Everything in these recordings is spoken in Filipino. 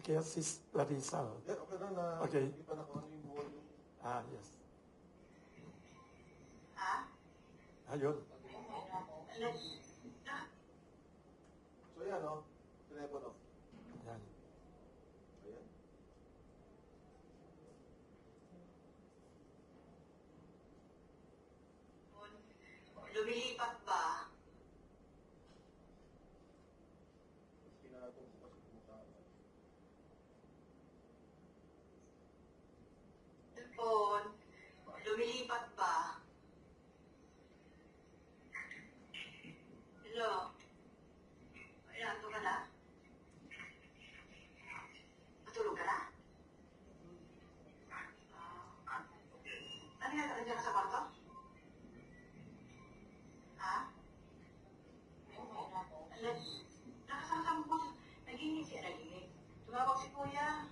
Okay, Sis Larissa. Yeah, okay na na. Okay. Hindi pa nakuha yung volume. Yes. Ha? Ayun. So yan, no? Telepono. Yan. Ayan. Lumilipat ba? Pinatong ko kasi kumukha. Telefon, lumilipat ba? Hello? Ayan, ito ka na? Matulog ka na? Ano yan? Nandiyan ka sa kwarto? Ha? Nakasama mo. Naginig siya, naginig. Tumawag si Kuya.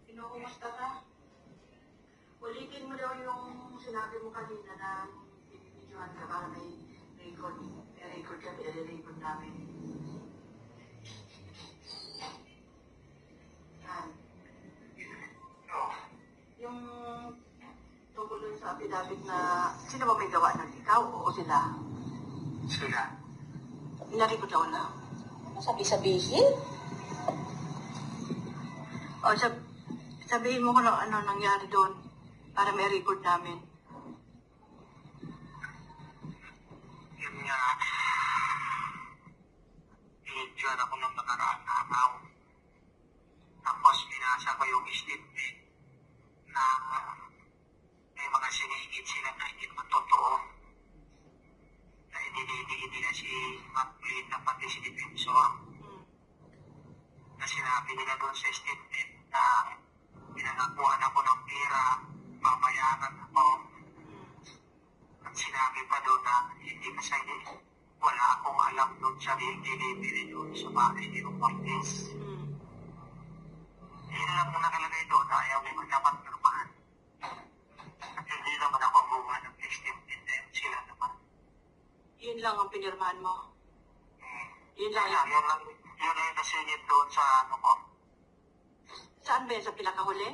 Kinukumusta ka? Ulitin mo daw yung sinabi mo kanina na videohan ka para may record. May record ka, pinag-record namin. Yan. Yung tungkol dun sa affidavit na sino ba may gawa ng ikaw o sila? Sila. Narikot daw na. Ano sabi-sabihin? O, sabihin mo kung ano nangyari doon para may record namin. Yun nga. Pinidyan ako ng nakaraang araw. Tapos binasa ko yung statement na may mga sinigit sila na hindi naman totoo. Na hindi na si Maclean na pati si Defensor. Na sinabi nila doon sa statement na pinangakuan ako ng pera, babayaran ako. At sinabi pa doon na hindi kasi wala akong alam doon sa delivery doon sa bahay ni Romualdez. Yun lang mo nakalagay doon, ayaw mo naman pirmahan. At hindi naman ako gumawa ng statement na yun, sila naman. Yun lang ang pinirmahan mo. Yun lang. Yun lang yung nasingit doon sa ano ko. Saan ba yan? Sa pinakahuli?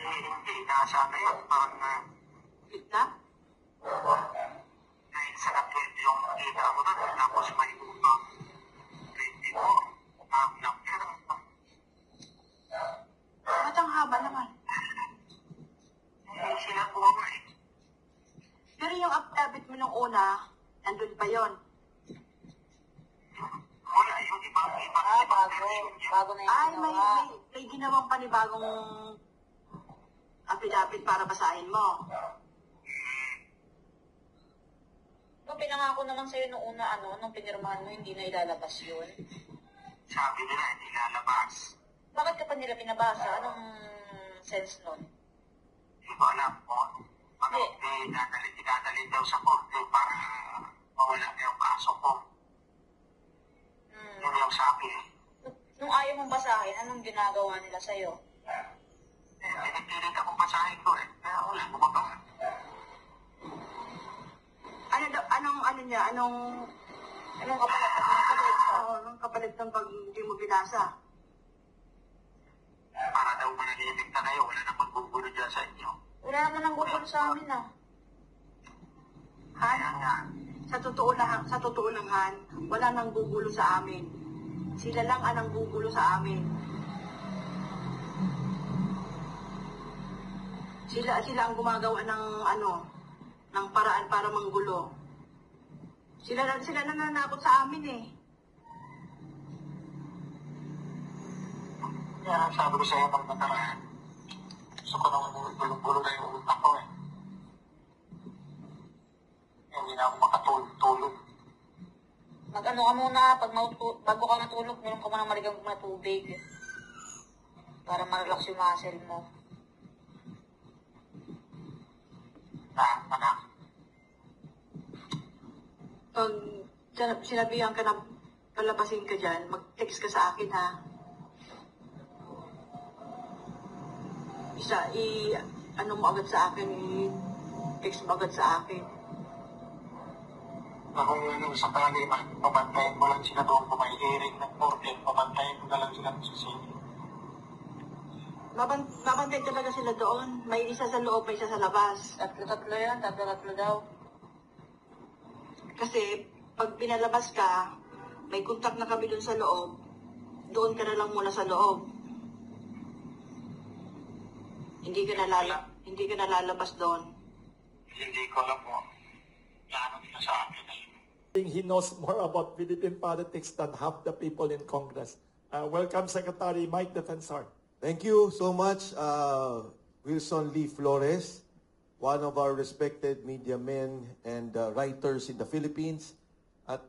Hindi, nasa ano yun, parang Gitna? 9 sa 12 yung kita ko doon, tapos may upang 20 ko, ng pera. Ba't ang haba naman? Hindi sila buwa eh. Pero yung affidavit mo nung una, nandun pa yon. Wala, yung ibang Bago na yung Ay, ginawa. may ginawang panibagong affidavit para basahin mo. Nung pinangako naman sa'yo nung una, nung pinirmahan mo, hindi na ilalabas yun. Sabi nila, hindi lalabas. Bakit ka pa nila pinabasa? Anong sense nun? Hindi ko alam kung ano, idadalhin daw sa korte para mawala na yung kaso ko. Yun yung sabi eh. Nung ayaw mong basahin, anong ginagawa nila sa'yo? Pinipilit akong basahin ko eh. Kaya wala ko magawa. Anong kapalit? Anong kapalit ng pag hindi mo binasa? Para daw manahimik na kayo, wala na magbubulo dyan sa inyo. Wala naman ang gugulo sa amin, Kaya nga, Sa totoo lang, Han, wala nang gugulo sa amin. Sila lang ang gugulo sa amin. Sila ang gumagawa ng paraan para manggulo. Sila nananakot sa amin eh. kaya sabi ko sa'yo ng nakaraan, gusto ko nang gulong-gulo na yung utak ko eh. Hindi na ako makatulog. Mag-ano ka muna, bago ka matulog, meron ka muna marigang na tubig. Para ma-relax yung muscle mo. Anak. Pag sinabihan ka na palabasin ka dyan, mag-text ka sa akin ha. Ano mo agad sa akin, i-text mo agad sa akin. na kung ano, sakali pabantayan ko lang sila doon kung may hearing ng court, pabantayan ko na lang sila sa sini. Babantay talaga sila doon. May isa sa loob, may isa sa labas. Tatlo yan, tatlo daw. Kasi pag pinalabas ka, may contact na kami doon sa loob, doon ka na lang muna sa loob. Hindi ka na lalabas doon. Hindi ko alam po. Plano nila sa akin. He knows more about Philippine politics than half the people in Congress. Welcome, Secretary Mike Defensor. Thank you so much, Wilson Lee Flores, one of our respected media men and writers in the Philippines. At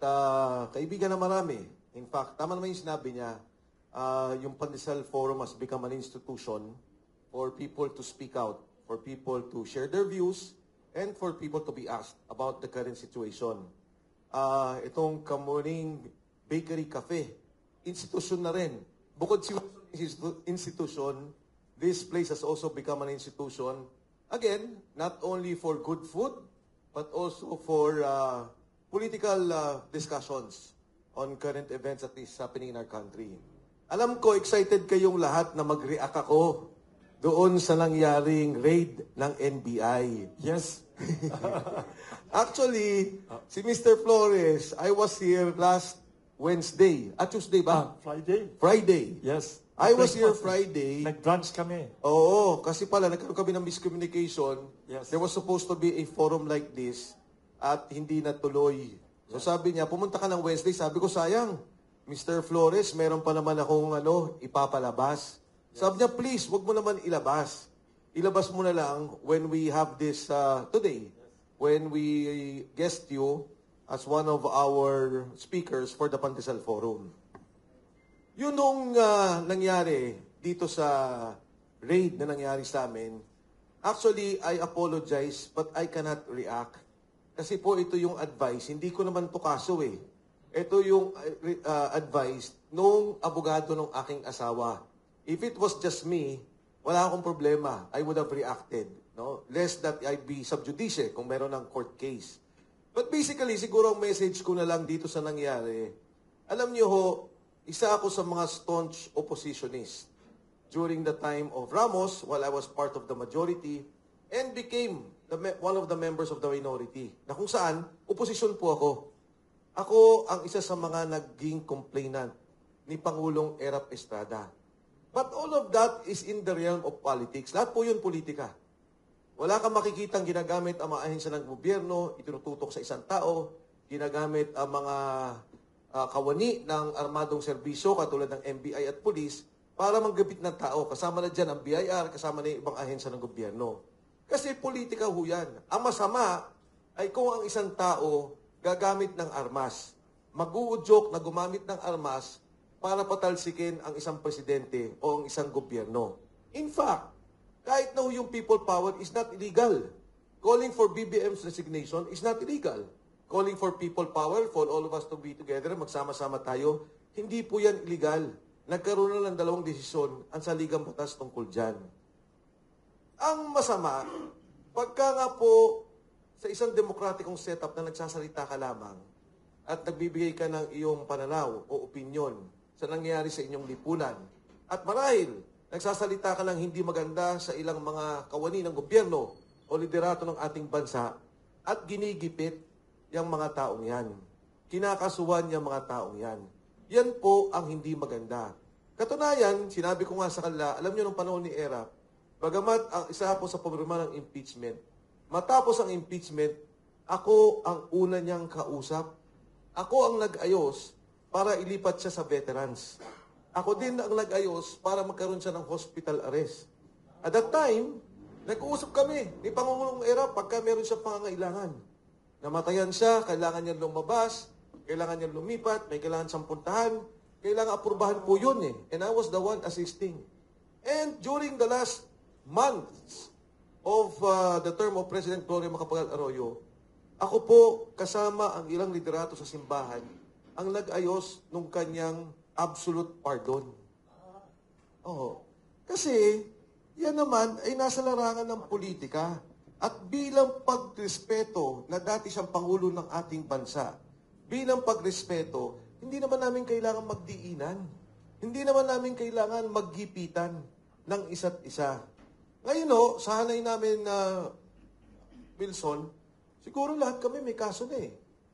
kaibigan na marami. In fact, tama naman yung sinabi niya, yung Pandesal Forum has become an institution for people to speak out, for people to share their views, and for people to be asked about the current situation. Itong Kamuning Bakery Cafe, institution na rin. Bukod si institution, this place has also become an institution, again, not only for good food, but also for political discussions on current events that is happening in our country. Alam ko, excited kayong lahat na mag-react ako doon sa nangyaring raid ng NBI. Yes. Actually, si Mr. Flores, I was here last Wednesday. Tuesday ba? Friday. Friday. Yes. I was here Breakfast. Friday. Nag-brunch kami. Oo, kasi pala nagkaroon kami ng miscommunication. Yes. There was supposed to be a forum like this at hindi natuloy. So sabi niya, pumunta ka ng Wednesday. Sabi ko, sayang, Mr. Flores, meron pa naman akong ipapalabas. Sabi niya, please, wag mo naman ilabas. Ilabas mo na lang when we have this today, when we guest you as one of our speakers for the Pandesal Forum. Yun nung nangyari dito sa raid na nangyari sa amin, actually, I apologize but I cannot react. Kasi po ito yung advice, hindi ko naman to kaso eh. Ito yung advice nung abogado ng aking asawa. If it was just me, wala akong problema. I would have reacted. No? Less that I'd be sub judice kung meron ng court case. But basically, siguro ang message ko na lang dito sa nangyari, alam niyo ho, isa ako sa mga staunch oppositionist during the time of Ramos while I was part of the majority and became one of the members of the minority. Na kung saan, opposition po ako. Ako ang isa sa mga naging complainant ni Pangulong Erap Estrada. But all of that is in the realm of politics. Lahat po yun politika. Wala kang makikitang ginagamit ang mga ahensya ng gobyerno, itinututok sa isang tao, ginagamit ang mga kawani ng armadong serbisyo katulad ng NBI at police para manggabit ng tao. Kasama na dyan ang BIR, kasama na yung ibang ahensya ng gobyerno. Kasi politika ho yan. Ang masama ay kung ang isang tao gagamit ng armas, mag-uudyok na gumamit ng armas para patalsikin ang isang presidente o ang isang gobyerno. In fact, kahit na yung people power is not illegal. Calling for BBM's resignation is not illegal. Calling for people power, for all of us to be together, magsama-sama tayo, hindi po yan illegal. Nagkaroon na ng dalawang desisyon ang saligang batas tungkol dyan. Ang masama, pagka nga po sa isang demokratikong setup na nagsasalita ka lamang at nagbibigay ka ng iyong pananaw o opinyon sa nangyayari sa inyong lipunan. At marahil, nagsasalita ka ng hindi maganda sa ilang mga kawani ng gobyerno o liderato ng ating bansa at ginigipit yung mga taong yan. Kinakasuhan yung mga taong yan. Yan po ang hindi maganda. Katunayan, sinabi ko nga sa kanila, alam niyo nung panahon ni Erap, bagamat ang isa po sa pumirma ng impeachment, matapos ang impeachment, ako ang una niyang kausap. Ako ang nag-ayos para ilipat siya sa veterans. Ako din ang nag-ayos para magkaroon siya ng hospital arrest. At that time, nag-uusap kami ni Pangulong Erap pagka meron siya pangangailangan. Namatayan siya, kailangan niya lumabas, kailangan niya lumipat, may kailangan siyang puntahan, kailangan aprubahan po yun eh. And I was the one assisting. And during the last months of the term of President Gloria Macapagal Arroyo, ako po kasama ang ilang liderato sa simbahan ang nag-ayos nung kanyang absolute pardon. Oo. Kasi, yan naman ay nasa larangan ng politika. At bilang pagrespeto na dati siyang Pangulo ng ating bansa, bilang pagrespeto, hindi naman namin kailangan magdiinan. Hindi naman namin kailangan maggipitan ng isa't isa. Ngayon sa hanay namin na Wilson, siguro lahat kami may kaso na eh.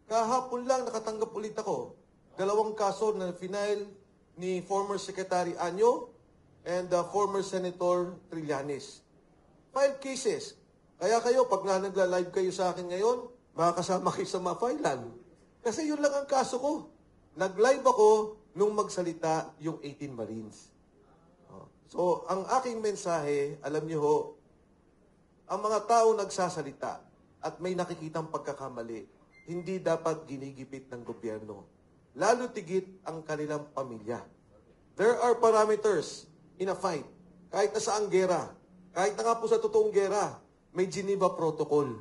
Kahapon lang nakatanggap ulit ako. 2 kaso na final ni former Secretary Anyo and former Senator Trillanes. 5 cases. Kaya kayo, pag nagla-live kayo sa akin ngayon, makakasama kayo sa ma-filean. Kasi yun lang ang kaso ko. Nag-live ako nung magsalita yung 18 Marines. So, ang aking mensahe, alam niyo ho, ang mga tao nagsasalita at may nakikitang pagkakamali, hindi dapat ginigipit ng gobyerno. Lalo tigit ang kanilang pamilya. There are parameters in a fight. Kahit na saang gera, kahit na nga po sa totoong gera, may Geneva Protocol.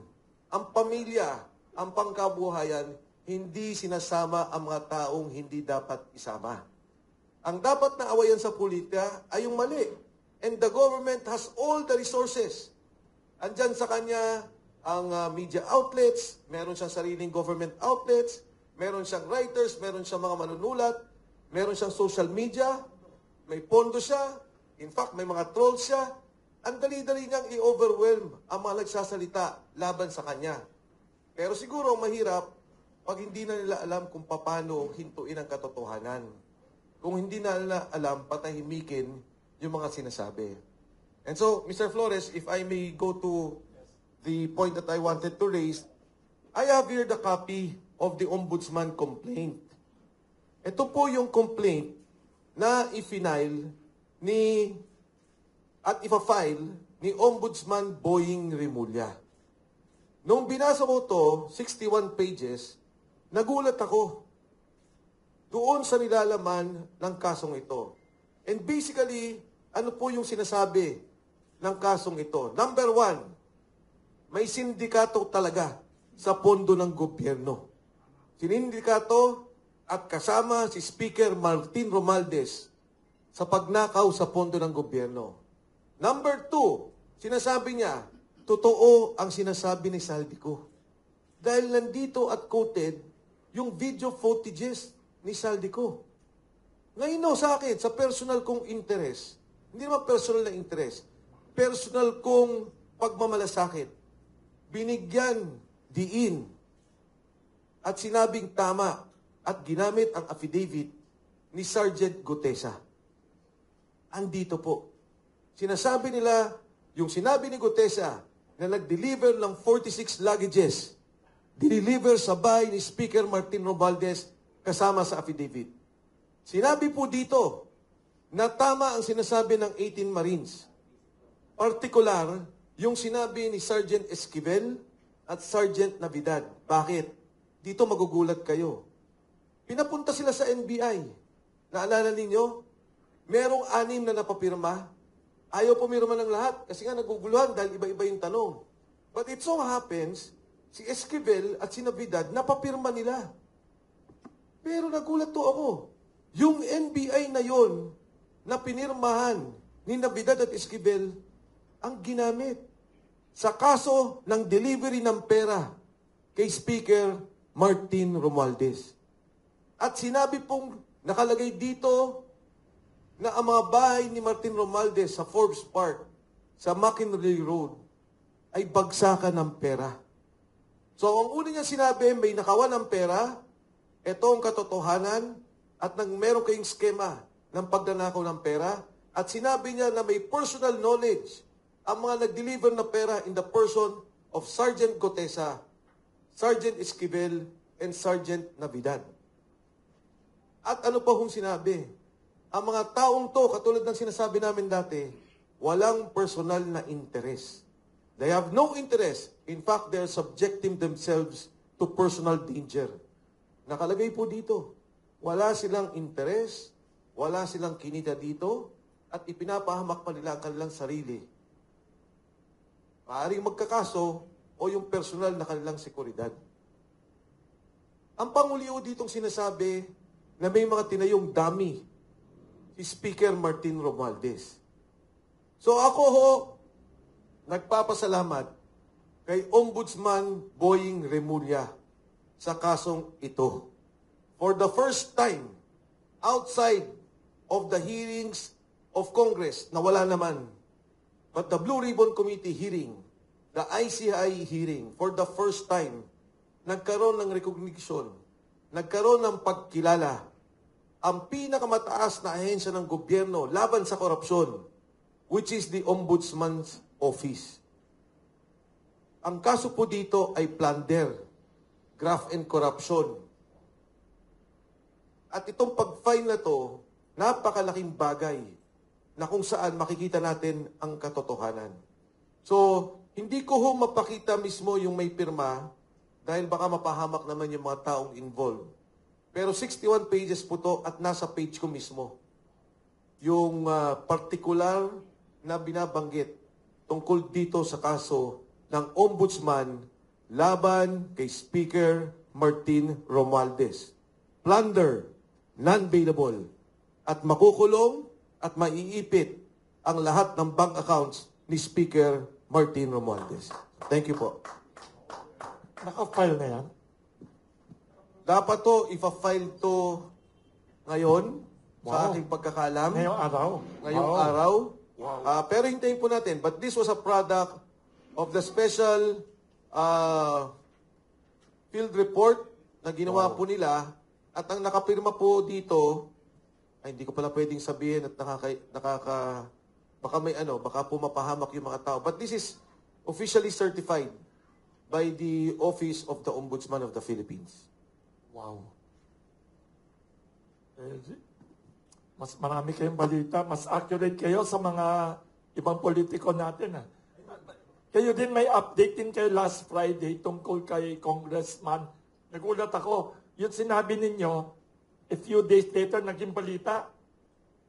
Ang pamilya, ang pangkabuhayan, hindi sinasama ang mga taong hindi dapat isama. Ang dapat na awayan sa politika ay yung mali. And the government has all the resources. Andyan sa kanya ang media outlets, meron siyang sariling government outlets, meron siyang writers, meron siyang mga manunulat, meron siyang social media, may pondo siya, in fact, may mga trolls siya. Ang dali-dali niyang i-overwhelm ang mga nagsasalita laban sa kanya. Pero siguro mahirap pag hindi na nila alam kung paano hintuin ang katotohanan. Kung hindi na nila alam, patahimikin yung mga sinasabi. And so, Mr. Flores, if I may go to the point that I wanted to raise, I have here the copy of the Ombudsman complaint. Ito po yung complaint na i-file at ipa-file ni Ombudsman Boying Rimulya. Nung binasa ko to, 61 pages, nagulat ako doon sa nilalaman ng kasong ito. And basically, ano po yung sinasabi ng kasong ito? Number 1, may sindikato talaga sa pondo ng gobyerno. Sinindikato at kasama si Speaker Martin Romualdez sa pagnakaw sa pondo ng gobyerno. Number 2, sinasabi niya, totoo ang sinasabi ni Saldico. Dahil nandito at quoted yung video footages ni Saldico. Ngayon sa akin, sa personal kong interest, hindi naman personal na interest, personal kong pagmamalasakit, binigyan diin at sinabing tama at ginamit ang affidavit ni Sergeant Gutesa. Andito po. Sinasabi nila, yung sinabi ni Gutesa na nag-deliver ng 46 luggages, dineliver sa bahay ni Speaker Martin Romualdez kasama sa affidavit. Sinabi po dito na tama ang sinasabi ng 18 Marines. Partikular, yung sinabi ni Sergeant Esquivel at Sergeant Navidad. Bakit? Dito magugulat kayo. Pinapunta sila sa NBI. Naalala ninyo? Merong 6 na napapirma. Ayaw pumirma ng lahat kasi nga naguguluhan dahil iba-iba yung tanong. But it so happens, si Esquivel at si Navidad, napapirma nila. Pero nagulat to ako. Yung NBI na yon na pinirmahan ni Navidad at Esquivel ang ginamit sa kaso ng delivery ng pera kay Speaker Martin Romualdez. At sinabi pong nakalagay dito na ang mga bahay ni Martin Romualdez sa Forbes Park, sa McKinley Road, ay bagsakan ng pera. So, ang una niya sinabi, may nakawan ng pera, ito ang katotohanan, at nang meron kayong skema ng pagnanakaw ng pera, at sinabi niya na may personal knowledge ang mga nag-deliver na pera in the person of Sergeant Gutesa, Sergeant Esquivel, and Sergeant Navidad. At ano pa hong sinabi? Ang mga taong to, katulad ng sinasabi namin dati, walang personal na interest. They have no interest. In fact, they are subjecting themselves to personal danger. Nakalagay po dito, wala silang interest, wala silang kinita dito, at ipinapahamak pa nila ang kanilang sarili. Maaaring magkakaso o yung personal na kanilang seguridad. Ang panguliw ditong sinasabi na may mga tinayong dummy si Speaker Martin Romualdez. So ako ho, nagpapasalamat kay Ombudsman Boying Remulla sa kasong ito. For the first time, outside of the hearings of Congress, na wala naman, but the Blue Ribbon Committee hearing, the ICI hearing, for the first time, nagkaroon ng recognition, nagkaroon ng pagkilala, ang pinakamataas na ahensya ng gobyerno laban sa korupsyon, which is the Ombudsman's Office. Ang kaso po dito ay plunder, graft and corruption. At itong pag-file na to, napakalaking bagay na kung saan makikita natin ang katotohanan. So, hindi ko ho mapakita mismo yung may pirma dahil baka mapahamak naman yung mga taong involved. Pero 61 pages po to at nasa page ko mismo. Yung particular na binabanggit tungkol dito sa kaso ng Ombudsman laban kay Speaker Martin Romualdez. Plunder, non-bailable, at makukulong at maiipit ang lahat ng bank accounts ni Speaker Martin Romualdez. Thank you po. Naka-file na yan? Dapat to, ipa-file to ngayon sa Wow. aking pagkakalam. Ngayong araw? Ngayong Wow. araw. Wow. Pero hintayin po natin. But this was a product of the special field report na ginawa po nila. At ang nakapirma po dito, ay hindi ko pala pwedeng sabihin at baka may baka po mapahamak yung mga tao. But this is officially certified by the Office of the Ombudsman of the Philippines. Wow. Mas marami kayong balita, mas accurate kayo sa mga ibang politiko natin. Kayo din may update din kayo last Friday tungkol kay Congressman. Nagulat ako, yung sinabi ninyo, a few days later, naging balita.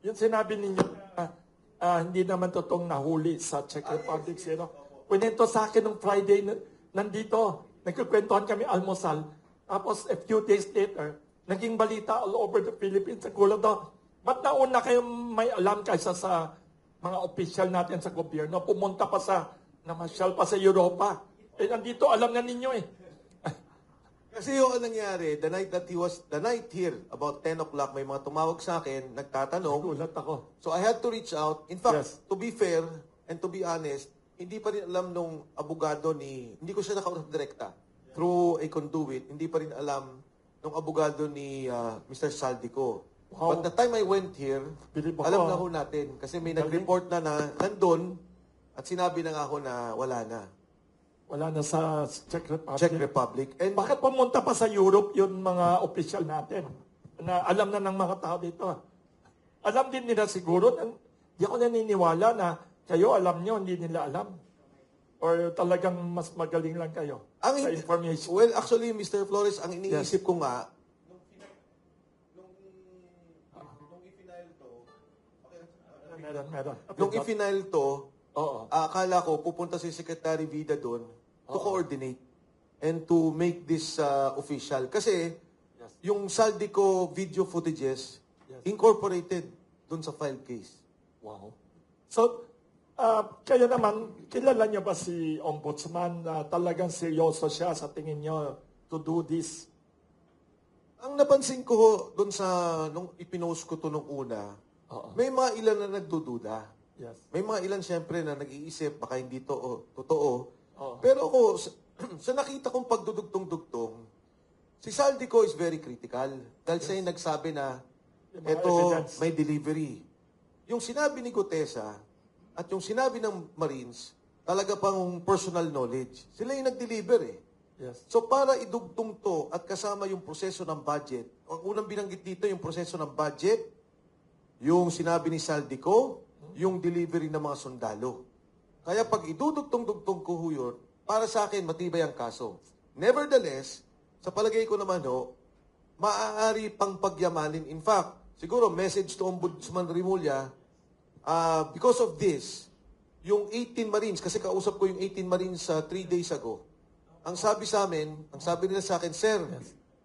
Yung sinabi ninyo na hindi naman totoong nahuli sa Czech Republic. Kwento sa akin nung Friday, nandito, nagkukwentuhan kami almusal. Tapos a few days later, naging balita all over the Philippines. Nagulat daw, ba't nauna kayong may alam kaysa sa mga opisyal natin sa gobyerno? Pumunta pa namasyal pa sa Europa. Nandito, alam na ninyo eh. Kasi yung nangyari, the night here, about 10 o'clock, may mga tumawag sa akin, nagtatanong. Nagulat ako. So I had to reach out. In fact, Yes. to be fair and to be honest, hindi pa rin alam nung abogado hindi ko siya nakausap direkta. Through a conduit, hindi pa rin alam nung abogado ni Mr. Saldico. Wow. But the time I went here, Bilib ako, alam na ho natin. Kasi may Galing. nag-report na nandun at sinabi na nga ako na wala na. Wala na sa Czech Republic. Czech Republic. And Bakit pumunta pa sa Europe yung mga opisyal natin? Na alam na ng mga tao dito. Alam din nila siguro. Di ako naniniwala na kayo alam nyo, hindi nila alam. Or talagang mas magaling lang kayo sa information. Well, actually, Mr. Flores, ang iniisip ko nga, Meron. nung i-final to, Oo. akala ko pupunta si Secretary Vida doon to coordinate and to make this official. Kasi Yes. yung Saldico video footages incorporated doon sa file case. Wow. So, kayo naman, kilala niyo ba si Ombudsman na talagang seryoso siya sa tingin niyo to do this? Ang napansin ko ho, doon nung ipinost ko to nung una, Oo. may mga ilan na nagdududa. Yes. May mga ilan siyempre na nag-iisip, baka hindi to totoo. Oo. Pero ako, sa nakita kong pagdudugtong-dugtong, si Saldico is very critical. Dahil siya yung nagsabi na, Yung mga eto, evidence. may delivery. Yung sinabi ni Gutesa at yung sinabi ng Marines, talaga pang personal knowledge. Sila yung nag-deliver eh. Yes. So para idugtong to at kasama yung proseso ng budget, ang unang binanggit dito yung proseso ng budget, yung sinabi ni Saldico, yung delivery ng mga sundalo. Kaya pag idudugtong-dugtong ko ho yun, para sa akin matibay ang kaso. Nevertheless, sa palagay ko naman ho, maaari pang pagyamanin. In fact, siguro message to Ombudsman Remulla, because of this, yung 18 Marines, kasi kausap ko yung 18 Marines 3 days ago, ang sabi sa amin, ang sabi nila sa akin, Sir,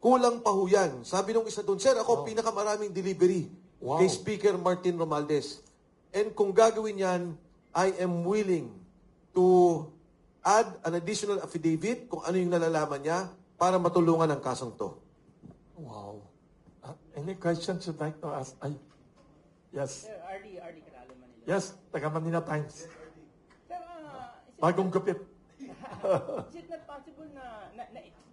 kulang pa ho yan. Sabi nung isa doon, Sir, ako pinakamaraming delivery Wow. kay Speaker Martin Romualdez. And kung gagawin yan, I am willing to add an additional affidavit kung ano yung nalalaman niya para matulungan ang kasong to. Wow. Any questions you'd like to ask? Ay, yes. Sir, RD Canalo, Manila. Yes, taga Manila Times. Sir, Bagong gupit. is it not possible na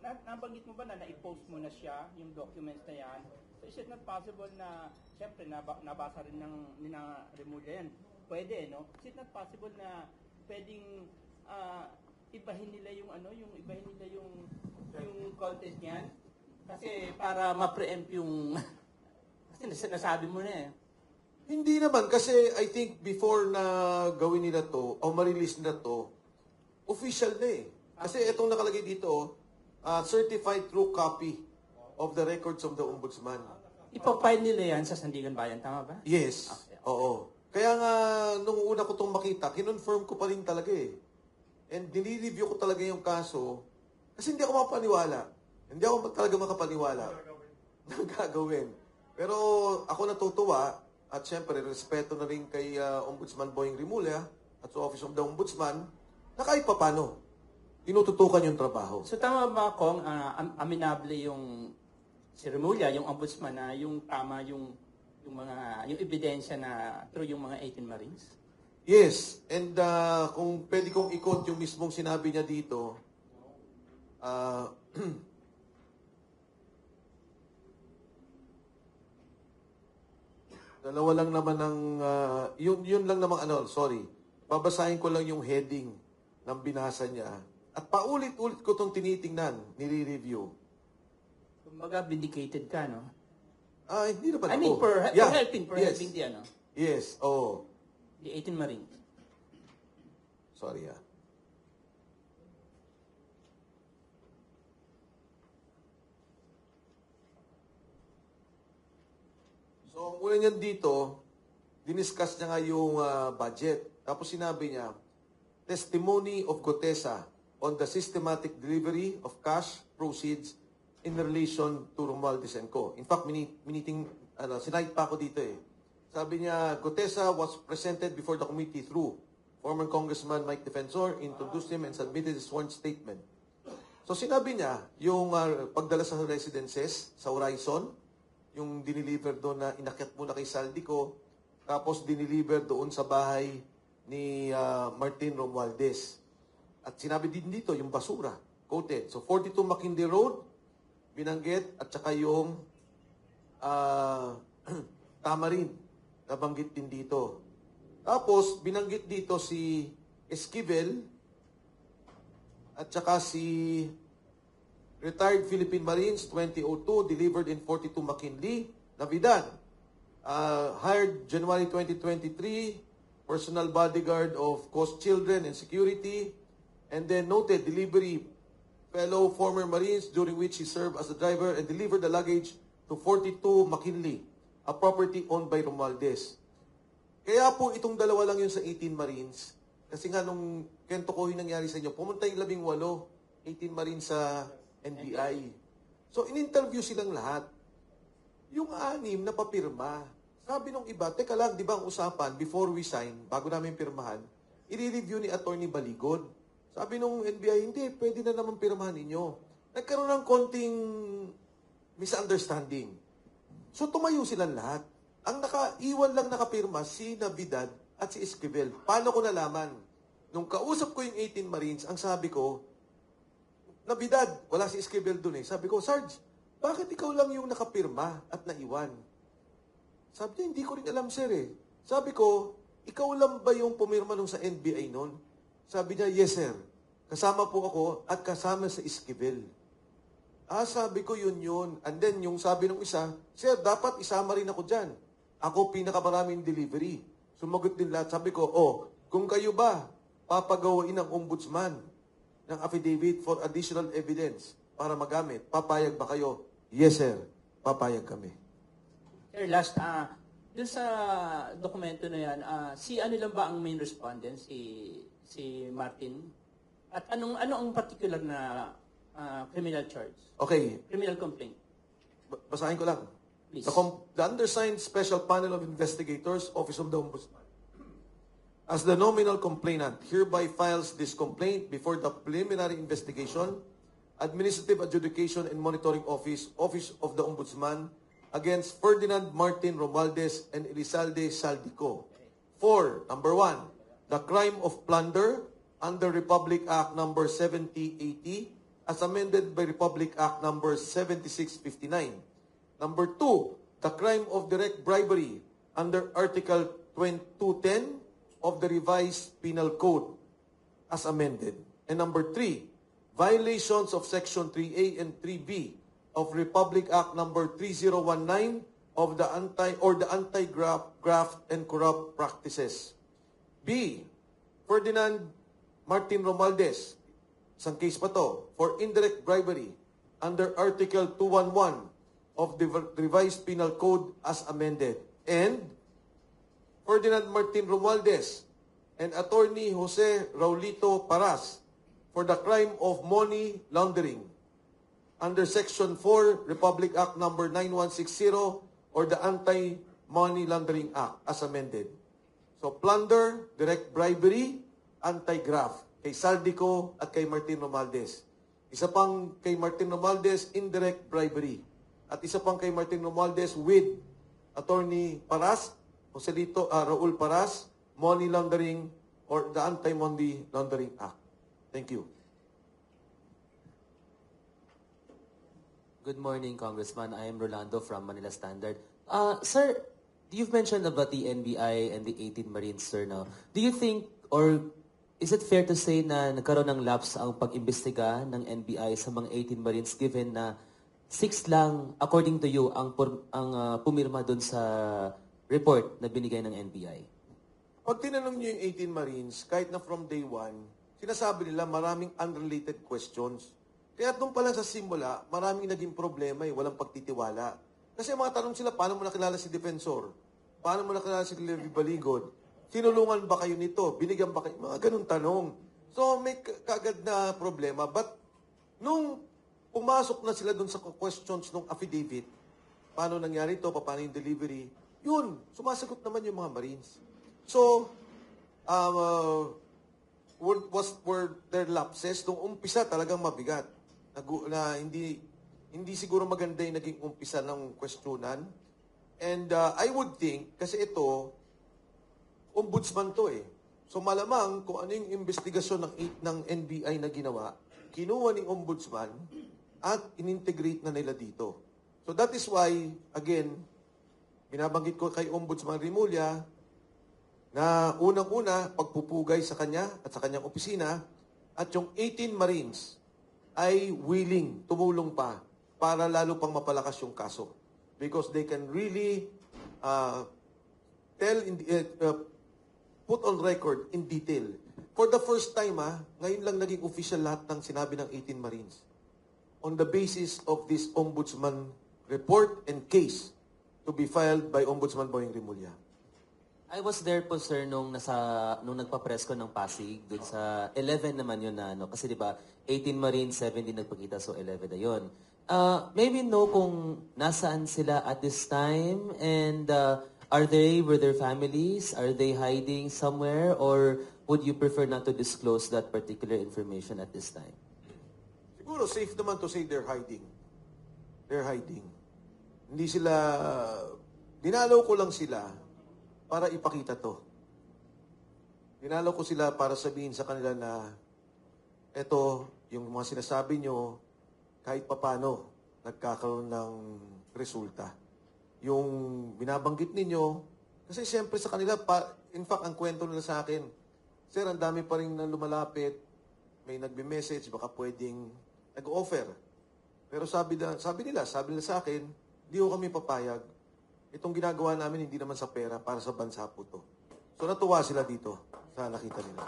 nabanggit mo ba na na-post mo na siya, yung documents na yan? So is it not possible na, siyempre, nabasa rin ng Remulla yan? Pwede, no? Is it not possible na pwedeng ibahin nila yung contest niyan? Kasi para ma-preempt yung, kasi nasabi mo na eh. Hindi naman, kasi I think before na gawin nila to, o ma-release nila to, official na eh. Kasi itong nakalagay dito, certified true copy of the records of the Ombudsman. Ipapile nila yan sa Sandigan Bayan, tama ba? Yes, oo. Kaya nga, nung una ko itong makita, kinonfirm ko pa rin talaga eh. And nilireview ko talaga yung kaso, kasi hindi ako mapaniwala. Hindi ako talaga makapaniwala na gagawin. Pero ako natutuwa, at syempre, respeto na rin kay Ombudsman Boying Remulla at sa Office of the Ombudsman, na kahit papano, tinututukan yung trabaho. So tama ba, Kong, aminable yung si Remulla, yung ombudsman, na yung tama yung ebidensya na through yung mga 18 Marines? Yes, and kung pwede kong ikot yung mismong sinabi niya dito, dalawa lang naman ng, yun lang naman, babasahin ko lang yung heading ng binasa niya. At paulit-ulit ko itong tinitingnan, nire-review. Kumbaga, vindicated ka, no? Hindi naman I mean, ako. for Yeah. helping Yes. the, ano, Yes, oo. the 18 Marines. Sorry So, ang una niyan dito, diniscuss niya nga yung budget. Tapos sinabi niya, testimony of Gotesa on the systematic delivery of cash proceeds in relation to Romualdez & Co. In fact, sinight pa ako dito eh. Sabi niya, Gotesa was presented before the committee through former Congressman Mike Defensor, introduced him and submitted his sworn statement. So sinabi niya, yung pagdala sa residences sa Horizon, yung diniliver doon na inakyat muna kay Saldico, tapos diniliver doon sa bahay ni Martin Romualdez. At sinabi din dito, yung basura, quoted. So 42 Makinde Road, binanggit, at saka yung Tamarin, nabanggit din dito. Tapos, binanggit dito si Esquivel, at saka si Retired Philippine Marines 2002, delivered in 42 McKinley, Navidad. Hired January 2023, personal bodyguard of Coast Children and Security, and then noted delivery fellow former Marines during which he served as a driver and delivered the luggage to 42 McKinley, a property owned by Romualdez. Kaya po itong dalawa lang yun sa 18 Marines, kasi nga nung kwento ko yung nangyari sa inyo, pumunta yung 18 Marines sa NBI. So in-interview silang lahat. Yung 6 na papirma, sabi nung iba, teka lang, di ba ang usapan, before we sign, bago namin pirmahan, i-review ni Attorney Baligod. Sabi nung NBI, hindi, pwede na naman pirmahan ninyo. Nagkaroon ng konting misunderstanding. So tumayo silang lahat. Ang iwan lang nakapirma si Navidad at si Esquivel. Paano ko nalaman? Nung kausap ko yung 18 Marines, ang sabi ko, Navidad, wala si Esquivel dun eh. Sabi ko, Sarge, bakit ikaw lang yung nakapirma at naiwan? Sabi niya, hindi ko rin alam, sir eh. Sabi ko, ikaw lang ba yung pumirma nung sa NBI noon? Sabi niya, yes, sir. Kasama po ako at kasama sa Esquivel. Sabi ko yun. And then, yung sabi nung isa, sir, dapat isama rin ako dyan. Ako pinakamaraming delivery. Sumagot din lahat. Sabi ko, kung kayo ba papagawain ng ombudsman ng affidavit for additional evidence para magamit, papayag ba kayo? Yes, sir. Papayag kami. Sir, last, dun sa dokumento na yan, si ano lang ba ang main respondent, si Martin? At ano ang particular na criminal charge? Okay. Criminal complaint. Basahin ko lang. Please. The undersigned Special Panel of Investigators, Office of the Ombudsman, as the nominal complainant hereby files this complaint before the preliminary investigation, Administrative Adjudication and Monitoring Office, Office of the Ombudsman, against Ferdinand Martin Romualdez and Elizalde Saldico. For, number 1, the crime of plunder under Republic Act number 7080 as amended by Republic Act number 7659. Number 2, the crime of direct bribery under Article 210 of the Revised Penal Code as amended. And number 3, violations of Section 3A and 3B of Republic Act number 3019 of the anti-graft and corrupt practices. B, Ferdinand Martin Romualdez, isang case pa to, for indirect bribery under Article 211 of the Revised Penal Code as amended. And Ferdinand Martin Romualdez and Attorney Jose Raulito Paras for the crime of money laundering under Section 4, Republic Act number 9160 or the Anti-Money Laundering Act as amended. So plunder, direct bribery, anti-graft kay Saldico at kay Martin Romualdez. Isa pang kay Martin Romualdez, indirect bribery. At isa pang kay Martin Romualdez with Attorney Paras, Joselito Raul Paras, money laundering or the Anti-Money Laundering Act. Thank you. Good morning, Congressman. I am Rolando from Manila Standard. Sir, you've mentioned about the NBI and the 18 Marines, sir. No? Do you think, or is it fair to say na nagkaroon ng lapse ang pag-imbestiga ng NBI sa mga 18 Marines given na 6 lang, according to you, ang pumirma dun sa report na binigay ng NBI? Pag tinanong niyo yung 18 Marines, kahit na from day 1, sinasabi nila maraming unrelated questions. Kaya doon pa lang sa simula, maraming naging problema walang pagtitiwala. Kasi mga tanong sila, paano mo nakilala si Defensor? Paano mo nakilala si Levi Baligod? Sinulungan ba kayo nito? Binigyan ba kayo? Mga ganun tanong. So may kagad na problema. But nung pumasok na sila doon sa questions ng affidavit, paano nangyari ito, paano yung delivery, yun, sumasagot naman yung mga Marines. So, were there lapses? Nung umpisa talagang mabigat. Na hindi siguro maganda yung naging umpisa ng questionan. And I would think, kasi ito, ombudsman to eh. So malamang kung ano yung investigasyon ng NBI na ginawa, kinuha ng ombudsman at inintegrate na nila dito. So that is why, again, binabanggit ko kay Ombudsman Remulla na unang-una, pagpupugay sa kanya at sa kanyang opisina at yung 18 Marines ay willing tumulong pa para lalo pang mapalakas yung kaso. Because they can really put on record in detail. For the first time, ngayon lang naging official lahat ng sinabi ng 18 Marines on the basis of this Ombudsman report and case to be filed by Ombudsman Boying Remulla. I was there po, sir, nung nagpa-press ko ng Pasig, dun sa 11 naman yun na, kasi di ba 18 Marines, 17 nagpakita, so 11 na yun. Maybe know kung nasaan sila at this time, and were their families, are they hiding somewhere, or would you prefer not to disclose that particular information at this time? Siguro safe naman to say they're hiding. They're hiding. Hindi sila, dinalaw ko lang sila para ipakita to. Dinalaw ko sila para sabihin sa kanila na eto, yung mga sinasabi nyo, kahit papano, nagkakaroon ng resulta. Yung binabanggit ninyo, kasi siyempre sa kanila, in fact, ang kwento nila sa akin, sir, ang dami pa rin na lumalapit, may nagbe-message, baka pwedeng nag-offer. Pero sabi nila sa akin, di ko kami papayag. Itong ginagawa namin hindi naman sa pera, para sa bansa po to. So natuwa sila dito sa nakita nila.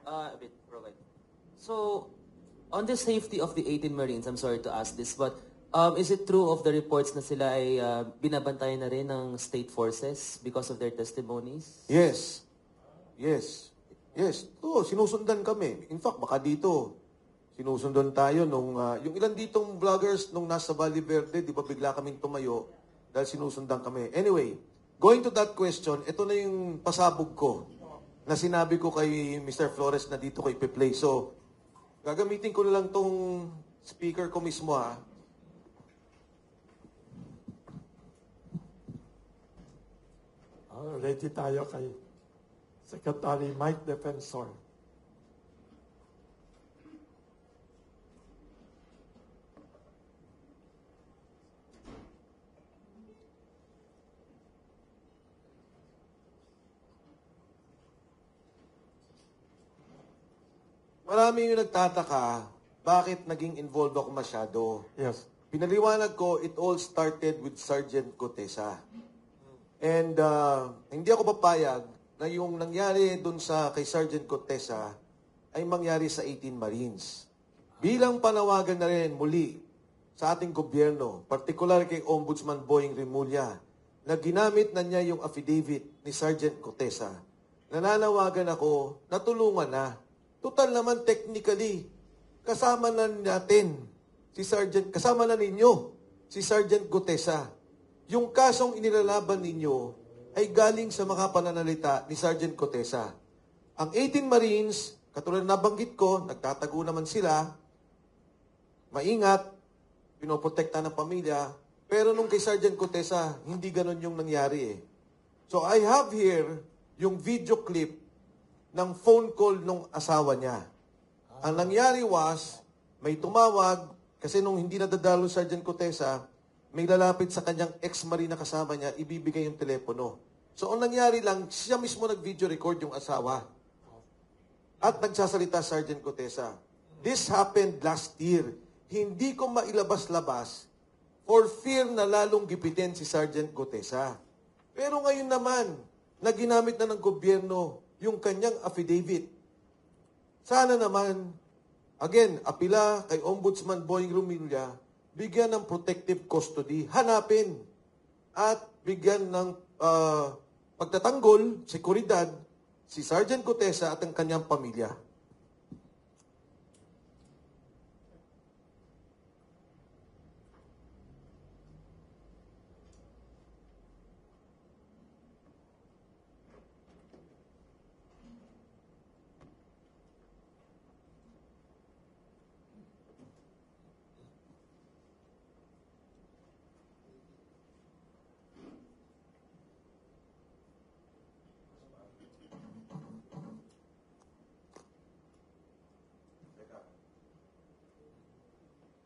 A bit, provide. So, on the safety of the 18 Marines, I'm sorry to ask this, but is it true of the reports na sila ay binabantayan na rin ng state forces because of their testimonies? Yes. Yes. Yes. Oo, sinusundan kami. In fact, baka dito, sinusundan tayo nung, yung ilan ditong vloggers nung nasa Valle Verde, di ba bigla kaming tumayo dahil sinusundan kami. Anyway, going to that question, ito na yung pasabog ko na sinabi ko kay Mr. Flores na dito ko ipi-play. So, gagamitin ko na lang tong speaker ko mismo ha. Ready tayo kay Secretary Mike Defensor. Marami yung nagtataka, bakit naging involved ako masyado? Yes. Pinaliwanag ko, it all started with Sergeant Cotesa. And hindi ako papayag na yung nangyari dun sa kay Sergeant Cotesa ay mangyari sa 18 Marines. Bilang panawagan na rin muli sa ating gobyerno, partikular kay Ombudsman Boying Rimulya, na ginamit na niya yung affidavit ni Sergeant Cotesa. Nananawagan ako na tulungan na. Total naman technically, kasama na natin si Sergeant, kasama na ninyo si Sergeant Cotesa. Yung kasong inilalaban ninyo ay galing sa mga pananalita ni Sergeant Cotesa. Ang 18 Marines, katulad na nabanggit ko, nagtatago naman sila, maingat, pinoprotekta ng pamilya, pero nung kay Sergeant Cotesa, hindi ganon yung nangyari eh. So I have here yung video clip ng phone call nung asawa niya. Ang nangyari was, may tumawag, kasi nung hindi nadadalo Sergeant Cotesa, may lalapit sa kanyang ex-marine na kasama niya, ibibigay yung telepono. So ang nangyari lang, siya mismo nag-video record yung asawa. At nagsasalita Sergeant Cotesa. This happened last year. Hindi ko mailabas-labas for fear na lalong gipitin si Sergeant Cotesa. Pero ngayon naman, na ginamit na ng gobyerno yung kanyang affidavit. Sana naman, again, apila kay Ombudsman Boying Rimulya, bigyan ng protective custody, hanapin, at bigyan ng pagtatanggol, seguridad, si Sergeant Cotesa at ang kanyang pamilya.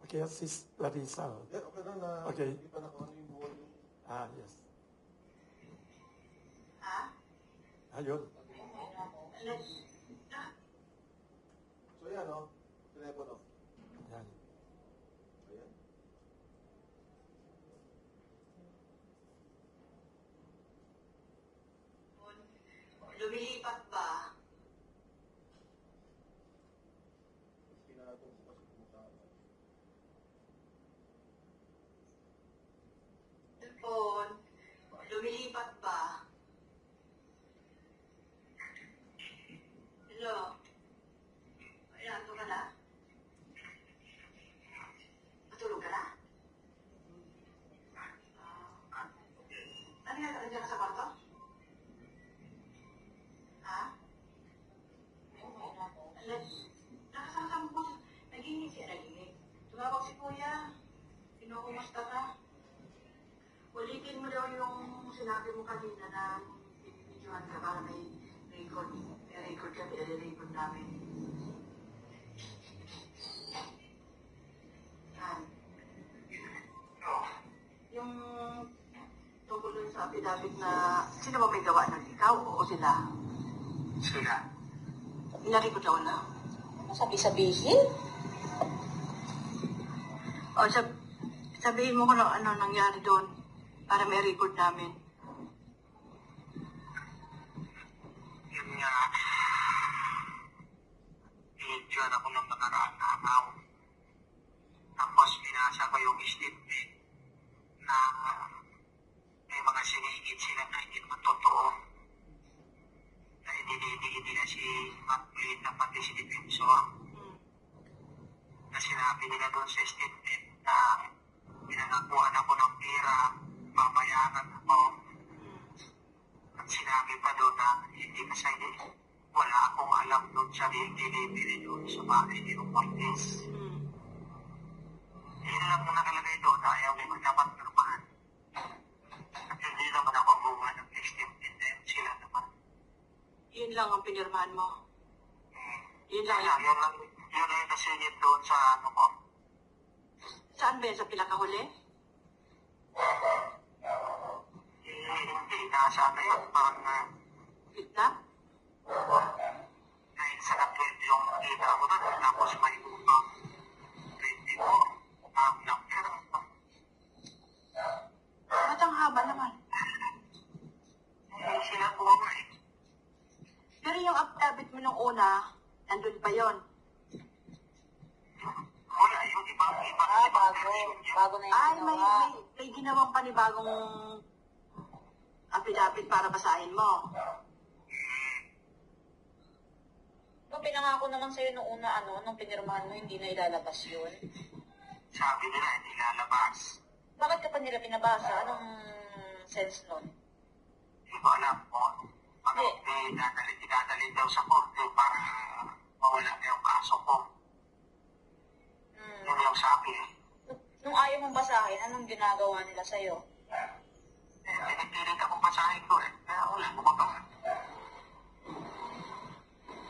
Okay, Sis Larissa. Okay na Okay. Hindi pa nakuha yung volume. Yes. Ha? Ayun. So yan o, telepono. Yan. Ayan. Lumilipat ba? Phone, lumilipat ba? Hello? Ayan, ito ka na? Matulog ka na? Ano yan? Nandiyan ka sa kwarto? Ha? Nakasama mo. Nagingin siya, nagingin. Tumawag si Kuya. Kinukumusta ka? Ulitin mo daw yung sinabi mo kanina na videohan ka para may record. May record ka, pinare-record namin. Yan. Yung tungkol dun sa affidavit na sino ba may gawa nun? Ikaw o sila? Sila. Inarecord daw na. Ano sabi-sabihin? O, sabihin mo kung ano nangyari doon para may record namin. Yun nga. Binidyoan ako ng nakaraang araw. Tapos binasa ko yung statement na may mga sinigit sila na hindi naman totoo. Na hindi na si Maclean na pati si Defensor. Na sinabi nila doon sa statement na pinangakuan ako ng pera, babayaran ako. sinabi pa doon na hindi kasi wala akong alam doon sa delivery doon sa bahay ni Cortez. Yun lang mo nakalagay doon, ayaw mo dapat pirmahan. At hindi naman ako gumawa ng extended time, sila naman. Yun lang ang pinirmahan mo. Yun lang. Yun lang yung nasingit doon sa ano ko. Saan ba yan? Sa pinakahuli? Hindi, nasa ano yun, parang Gitna? 9 sa 12 yung kita ko doon, tapos may upang 20 ko, number. Ba't ang haba naman? Sila po nga eh. Pero yung affidavit mo nung una, nandun pa yon. Wala, yung ibang Bago na yung Ay, ginawa. may ginawang panibagong affidavit para basahin mo. Pinangako naman sa'yo nung una, nung pinirmahan mo, hindi na ilalabas yun. Sabi nila, hindi lalabas. Bakit ka pa nila pinabasa? Anong sense nun? Hindi ko alam po. Ano, idadalhin daw sa korte para mawala na yung kaso ko. Yun yung sabi eh. Nung ayaw mong basahin, anong ginagawa nila sa'yo? Pinipilit akong basahin ko eh. Kaya wala ko magawa.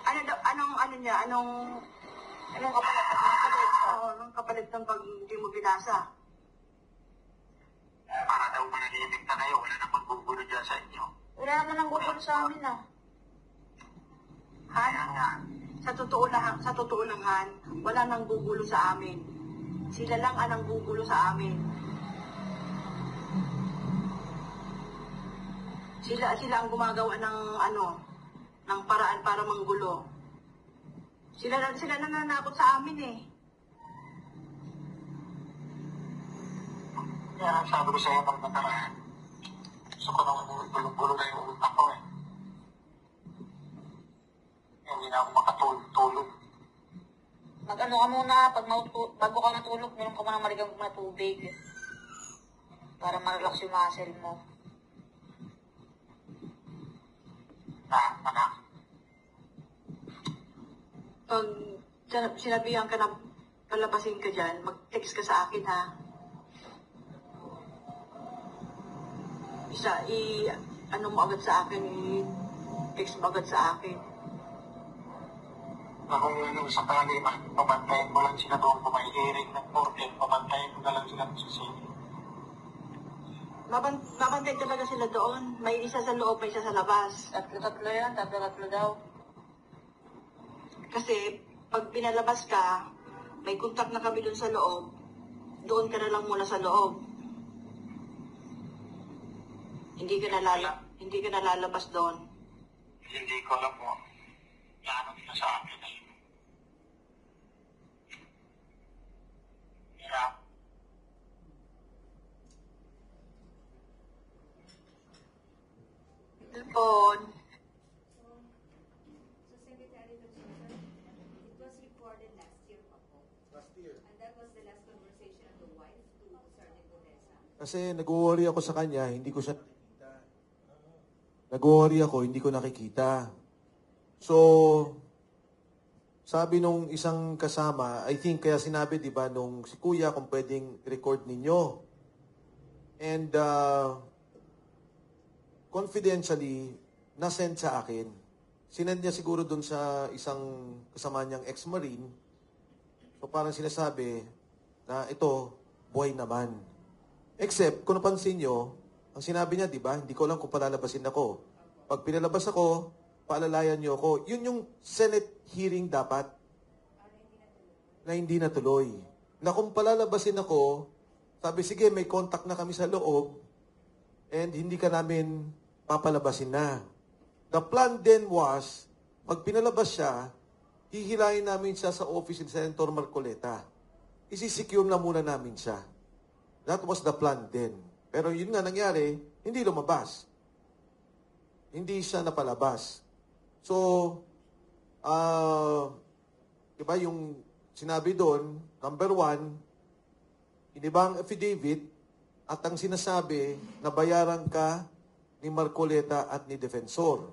Anong kapalit? Oo, anong kapalit ng pag hindi mo binasa? Para daw manahimik na kayo, wala na magbubulo dyan sa inyo. Wala naman ang gugulo sa amin, Han, sa totoo lang, Han, wala nang gugulo sa amin. Sila lang ang nanggugulo sa amin. Sila ang gumagawa ng paraan para manggulo. Sila nananakot sa amin eh. Kaya sabi ko sa iyo pag nakaraan, gusto ko nang bulong-bulong na yung utak ko eh. Hindi na ako makatulog. Mag-ano ka muna, bago ka matulog, meron ka muna marigang na tubig. Para ma-relax yung muscle mo. Anak. Pag sinabihan ka na palabasin ka dyan, mag-text ka sa akin ha. Ano mo agad sa akin, i-text mo agad sa akin. Kung sakali man, pamantayin mo lang sila doon kung may hearing ng korte, pamantayin mo na lang sila sa sini. Mabantay talaga sila doon. May isa sa loob, may isa sa labas. Tatlo yan, tatlo daw. Kasi pag pinalabas ka, may contact na kami doon sa loob. Doon ka na lang muna sa loob. Hindi ka na lalabas doon. Hindi ko alam mo. Plano nila sa akin na yun. Hirap. Telpon. So, Secretary Pacheco, it was recorded last year pa po. Last year. And that was the last conversation of the wife to Sergeant Odessa. Kasi nag-worry ako sa kanya, hindi ko siya nakikita. Nag-worry ako, hindi ko nakikita. So, sabi nung isang kasama, I think kaya sinabi, di ba, nung si Kuya, kung pwedeng record ninyo. And confidentially, nasend sa akin. Sinend niya siguro dun sa isang kasama niyang ex-marine. So parang sinasabi na ito, buhay naman. Except, kung napansin nyo, ang sinabi niya, di ba, hindi ko alam kung palalabasin ako. Pag pinalabas ako, paalalayan niyo ako. Yun yung Senate hearing dapat na hindi natuloy. Na kung palalabasin ako, sabi, sige, may contact na kami sa loob and hindi ka namin papalabasin na. The plan then was, pag pinalabas siya, hihilahin namin siya sa office ni Senator Marcoleta. Isisecure na muna namin siya. That was the plan then. Pero yun nga nangyari, hindi lumabas. Hindi siya napalabas. So, diba yung sinabi doon, number 1, inibang affidavit at ang sinasabi na bayaran ka ni Marcoleta at ni Defensor.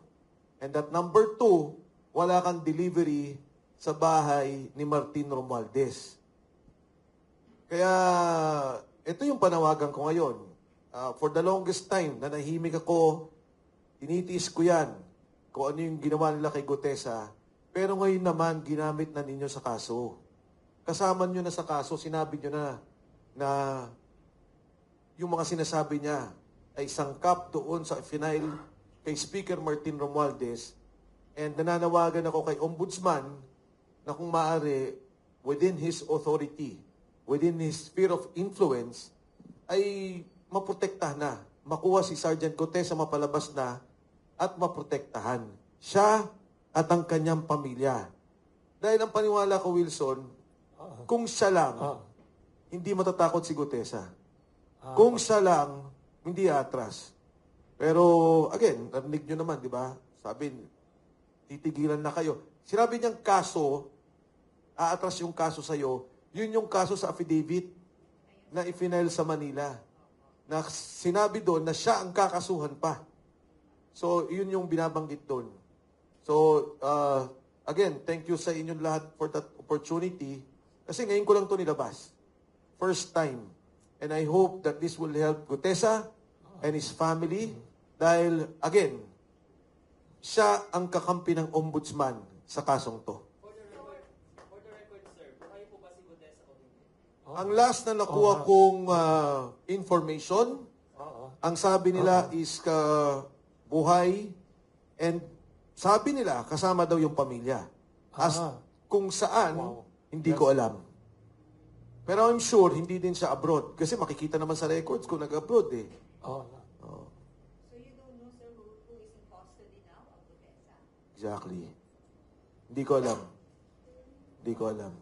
And that number 2, wala kang delivery sa bahay ni Martin Romualdez. Kaya, ito yung panawagan ko ngayon. For the longest time, nanahimik ako, tinitiis ko yan, kung ano yung ginawa nila kay Gutesa. Pero ngayon naman, ginamit na ninyo sa kaso. Kasama nyo na sa kaso, sinabi nyo na yung mga sinasabi niya ay sangkap doon sa final kay Speaker Martin Romualdez. And nananawagan ako kay Ombudsman na kung maaari, within his authority, within his sphere of influence, ay maprotektahan na. Makuha si Sergeant Gutesa, mapalabas na, at maprotektahan siya at ang kanyang pamilya. Dahil ang paniwala ko, Wilson, kung siya lang, hindi matatakot si Gutesa. Kung siya lang, hindi atras. Pero, again, narinig nyo naman, di ba? Sabi, titigilan na kayo. Sinabi niyang kaso, aatras yung kaso sa'yo, yun yung kaso sa affidavit na i-file sa Manila. Na sinabi doon na siya ang kakasuhan pa. So, yun yung binabanggit doon. So, again, thank you sa inyong lahat for that opportunity. Kasi ngayon ko lang ito nilabas. First time. And I hope that this will help Gutesa and his family. Dahil, again, siya ang kakampi ng ombudsman sa kasong to. For the record, sir, buhay po ba si Gutesa o hindi? Ang last na nakuha kong information, ang sabi nila is buhay, and sabi nila kasama daw yung pamilya. As kung saan, hindi ko alam. Pero I'm sure, hindi din siya abroad. Kasi makikita naman sa records kung nag-abroad eh. So you don't know, sir, who is in custody now of Gutesa? Exactly. Hindi ko alam. Hindi ko alam.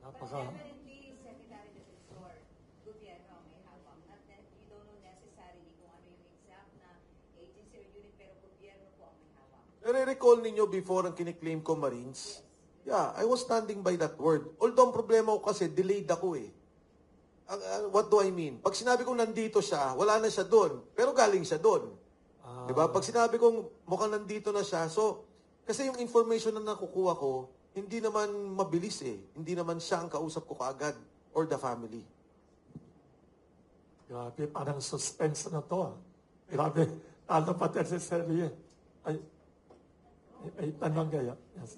But definitely, Secretary Defensor Gobierno may hawak. At you don't know necessarily kung ano yung exact na agency or unit, pero gobyerno po ang may hawak. Nare-recall ninyo before ang kiniklaim ko Marines? Yeah, I was standing by that word. Although ang problema ko kasi, delayed ako eh. What do I mean? Pag sinabi kong nandito siya, wala na siya doon. Pero galing siya doon. Diba? Pag sinabi kong mukhang nandito na siya, so, kasi yung information na nakukuha ko, hindi naman mabilis eh. Hindi naman siya ang kausap ko kaagad or the family. Grabe, parang suspense na to. Grabe, talo pa tayo sa serye. Ay, tanong kaya. Yes.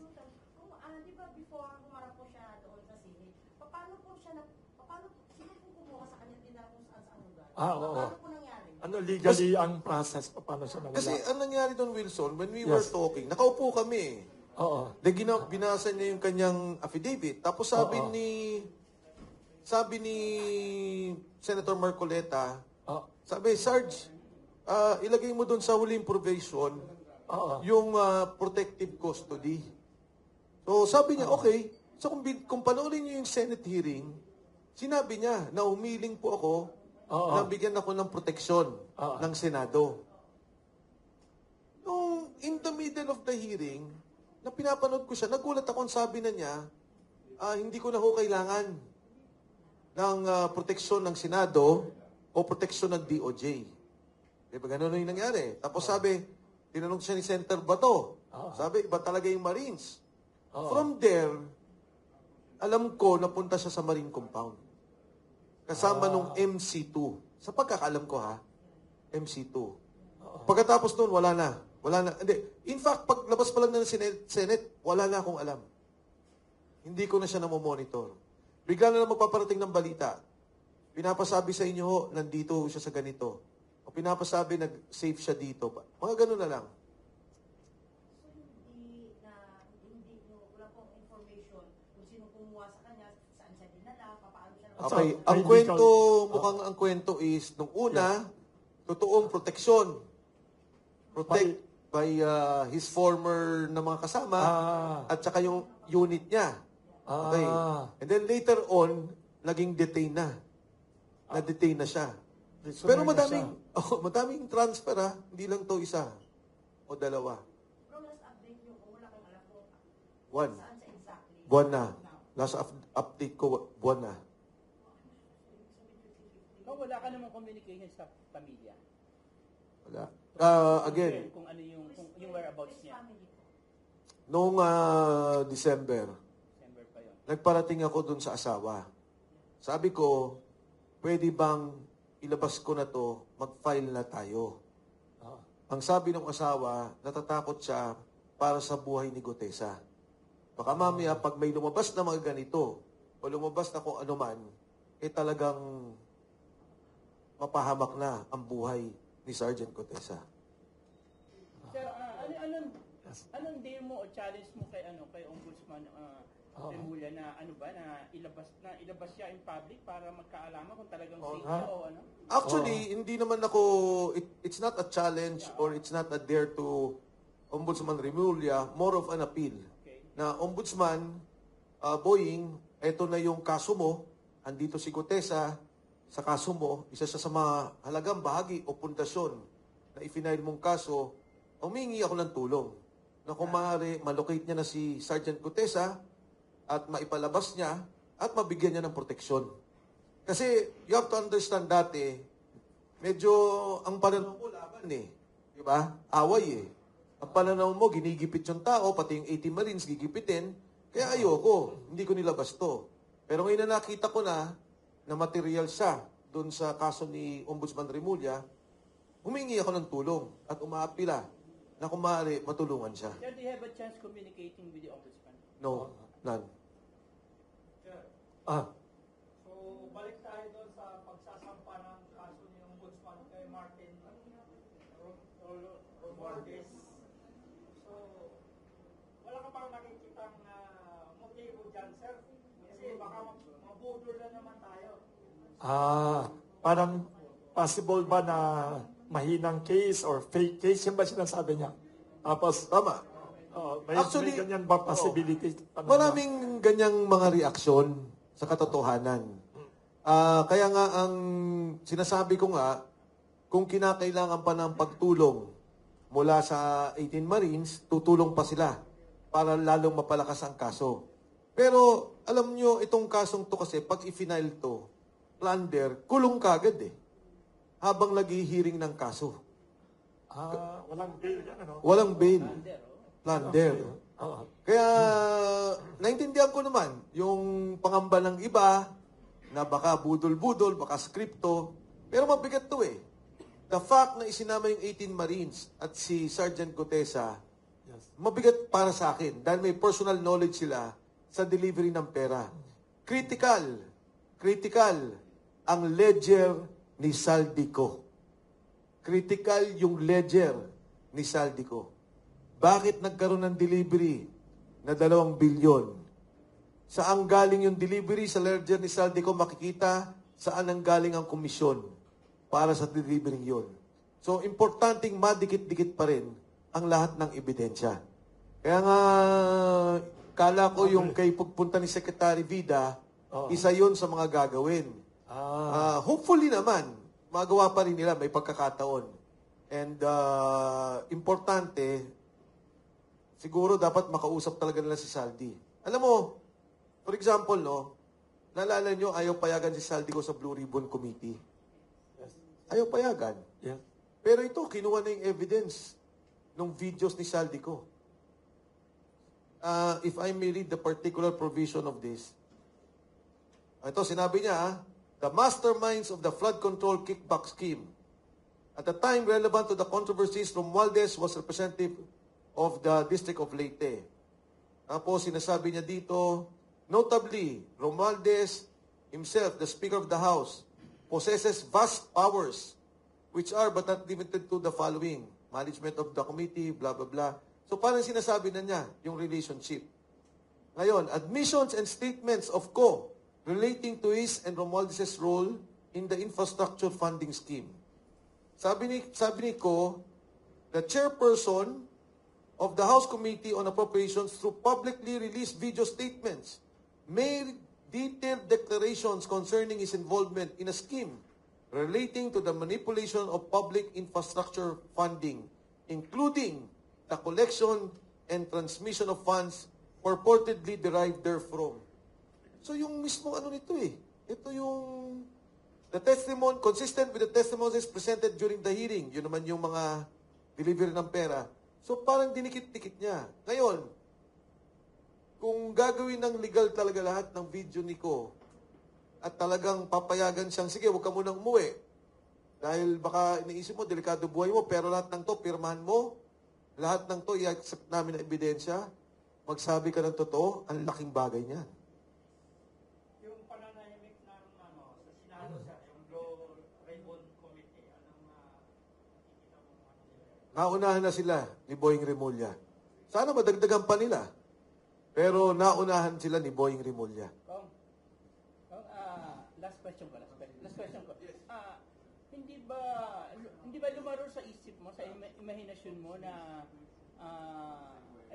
Di ba before humarap po siya doon sa Senate, paano po siya sino po kumuha sa kanya dinala kung saan lugar? Oo. Paano po nangyari? Ano legally ang process? Paano siya nawala? Kasi ang nangyari doon, Wilson, when we were talking, nakaupo kami. Oo. Binasa niya yung kanyang affidavit. Tapos sabi ni Senator Marcoleta, sabi, Sarge, ilagay mo doon sa huling provision yung protective custody. So sabi niya, okay. So kung panoorin niyo yung Senate hearing, sinabi niya na umiling po ako na bigyan ako ng proteksyon ng Senado. Nung in the middle of the hearing, na pinapanood ko siya, nagulat ako, sabi na niya, hindi ko na ho kailangan ng proteksyon ng Senado o proteksyon ng DOJ. Diba ganun yung nangyari? Tapos sabi, tinanong siya ni Senator Bato. Sabi, iba talaga yung Marines. From there, alam ko, napunta siya sa Marine Compound. Kasama nung MC2. Sa pagkakaalam ko ha, MC2. Pagkatapos nun, wala na. Hindi. In fact, paglabas pa lang ng Senate, wala na akong alam. Hindi ko na siya namomonitor. Bigla na lang magpaparating ng balita. Pinapasabi sa inyo ho, nandito ho siya sa ganito. O pinapasabi, nag-safe siya dito. Mga ganun na lang. So wala pong information kung sino kumuha sa kanya, saan siya dinala, paano siya Okay, So, ang hindi kwento, ka- mukhang ang kwento is, nung una, totoong proteksyon. Protect by his former na mga kasama at saka yung unit niya. Okay. And then later on, naging detain na. Na-detain na siya. Pero madaming transfer ha. Hindi lang to isa o dalawa. Pero last update nyo, kung wala kang alam kung One. saan siya exactly. Buwan na. Last update ko, buwan na. Wala ka namang communication sa pamilya. Wala. Again, Kung ano yung whereabouts niya. noong December, December pa yun. nagparating ako dun sa asawa. Sabi ko, pwede bang ilabas ko na to, mag-file na tayo. Ang sabi ng asawa, natatakot siya para sa buhay ni Gutesa. Baka mamaya, pag may lumabas na mga ganito, o lumabas na kung ano man, talagang mapahamak na ang buhay ni Sergeant Gutesa. Sir, anong deal mo o challenge mo kay Ombudsman Remulla na ilabas siya in public para magkaalaman kung talagang safe siya o ano? Actually, hindi naman ako, it's not a challenge or it's not a dare to Ombudsman Remulla, more of an appeal. Okay. Na Ombudsman, Boying, eto na yung kaso mo, andito si Gutesa, sa kaso mo, isa siya sa mga halagang bahagi o pundasyon na ifinail mong kaso, humingi ako ng tulong. Na kung maaari, malocate niya na si Sergeant Gutesa at maipalabas niya at mabigyan niya ng proteksyon. Kasi you have to understand dati, medyo ang pananaw mo laban eh. Di ba? Away eh. Ang pananaw mo, ginigipit yung tao, pati yung 18 Marines gigipitin. Kaya ayoko, hindi ko nilabas to. Pero ngayon na nakita ko na material siya doon sa kaso ni Ombudsman Remulla, humingi ako ng tulong at umaapila na kung maaari, matulungan siya. Sir, do you have a chance communicating with the Ombudsman? No, none. So, balik tayo doon sa pagsasampa ng kaso ni Ombudsman kay Martin Romualdez. So, wala ka bang nakikitang motibo dyan, sir? Kasi baka mabudol na naman tayo. Parang possible ba na mahinang case or fake case? Yan ba sinasabi niya? Tapos, Tama. may ganyan ba possibility? Maraming ganyang mga reaksyon sa katotohanan. Kaya nga ang sinasabi ko nga, kung kinakailangan pa ng pagtulong mula sa 18 Marines, tutulong pa sila para lalong mapalakas ang kaso. Pero alam nyo, itong kasong to kasi, pag i-final to, plunder, kulong kagad eh. Habang nag-hearing ng kaso. Walang bail yan, ano? Walang bail. Plunder. Kaya, naintindihan ko naman, yung pangamba ng iba, na baka budol-budol, baka skripto, pero mabigat to eh. The fact na isinama yung 18 Marines at si Sergeant Gutesa, mabigat para sa akin dahil may personal knowledge sila sa delivery ng pera. Critical ang ledger ni Saldico. Critical yung ledger ni Saldico. Bakit nagkaroon ng delivery na 2 bilyon? Saan galing yung delivery sa ledger ni Saldico? Makikita saan ang galing ang komisyon para sa delivery yun. So, importanteng madikit-dikit pa rin ang lahat ng ebidensya. Kaya nga, kala ko yung kay pagpunta ni Secretary Vida, isa yun sa mga gagawin. Hopefully naman, magawa pa rin nila, may pagkakataon. And importante, siguro dapat makausap talaga nila si Saldi. Alam mo, for example, no, naalala nyo, ayaw payagan si Saldi ko sa Blue Ribbon Committee. Ayaw payagan. Yeah. Pero ito, kinuha na yung evidence ng videos ni Saldi ko. If I may read the particular provision of this. Ito, sinabi niya, the masterminds of the flood control kickback scheme. At the time relevant to the controversies, Romualdez was representative of the District of Leyte. Tapos, sinasabi niya dito, notably, Romualdez himself, the Speaker of the House, possesses vast powers, which are but not limited to the following. Management of the committee, blah, blah, blah. So, parang sinasabi na niya yung relationship. Ngayon, admissions and statements of Co. relating to his and Romualdez's role in the infrastructure funding scheme. Sabi ni Co, the chairperson of the House Committee on Appropriations through publicly released video statements made detailed declarations concerning his involvement in a scheme relating to the manipulation of public infrastructure funding, including the collection and transmission of funds purportedly derived therefrom. So yung mismo ano nito eh, ito yung The testimony, consistent with the testimonies presented during the hearing, yun naman yung mga delivery ng pera. So parang dinikit-dikit niya. Ngayon, kung gagawin ng legal talaga lahat ng video ni Ko, at talagang papayagan siyang, sige, huwag ka munang umuwi. Dahil baka iniisip mo, delikado buhay mo, pero lahat ng to, pirmahan mo. Lahat ng to, i-accept namin na ebidensya. Magsabi ka ng totoo, ang laking bagay niyan. Yung pananahimik ng sa Senado siya, yung Blue Ribbon Committee, anong nakikita mo nila? Naunahan na sila ni Boying Remulla. Sana madagdagan pa nila. Pero naunahan sila ni Boying Remulla. Last question ko. Hindi ba lumaro sa isip mo, sa imahinasyon mo na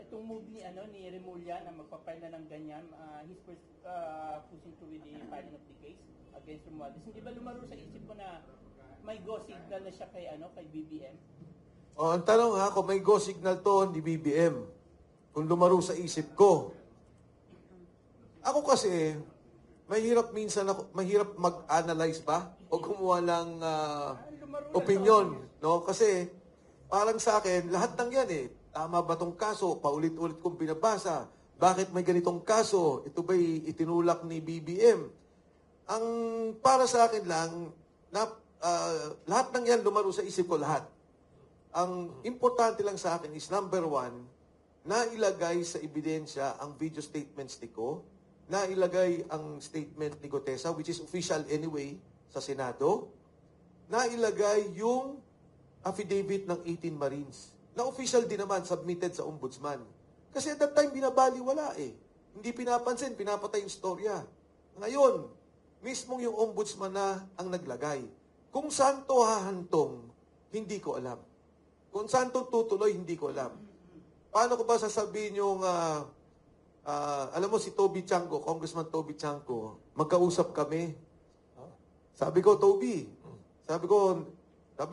itong move ni Remulla na magpa-file na ng ganyan, he's pushing through with the filing of the case against Romualdez. Hindi ba lumaro sa isip mo na may go signal na siya kay BBM? O, ang tanong ha, kung may go signal to ni BBM, kung lumaro sa isip ko. Ako kasi, mahirap mag-analyze ba? O gumawa ng opinion, no? Kasi, parang sa akin, lahat ng yan tama ba tong kaso? Paulit-ulit kong binabasa. Bakit may ganitong kaso? Ito ba'y itinulak ni BBM? Ang para sa akin lang, lahat ng yan lumaro sa isip ko lahat. Ang importante lang sa akin is number one, nailagay sa ebidensya ang video statements ni Ko, nailagay ang statement ni Gutesa, which is official anyway sa Senado, nailagay yung affidavit ng 18 Marines, na official din naman, submitted sa Ombudsman. Kasi at that time, binabaliwala Hindi pinapansin, pinapatay yung storya. Ngayon, mismong yung Ombudsman na ang naglagay. Kung saan to hahantong, hindi ko alam. Kung saan to tutuloy, hindi ko alam. Paano ko ba sasabihin yung, alam mo si Toby Chanco, Congressman Toby Chanco, magkausap kami. Sabi ko, Toby, sabi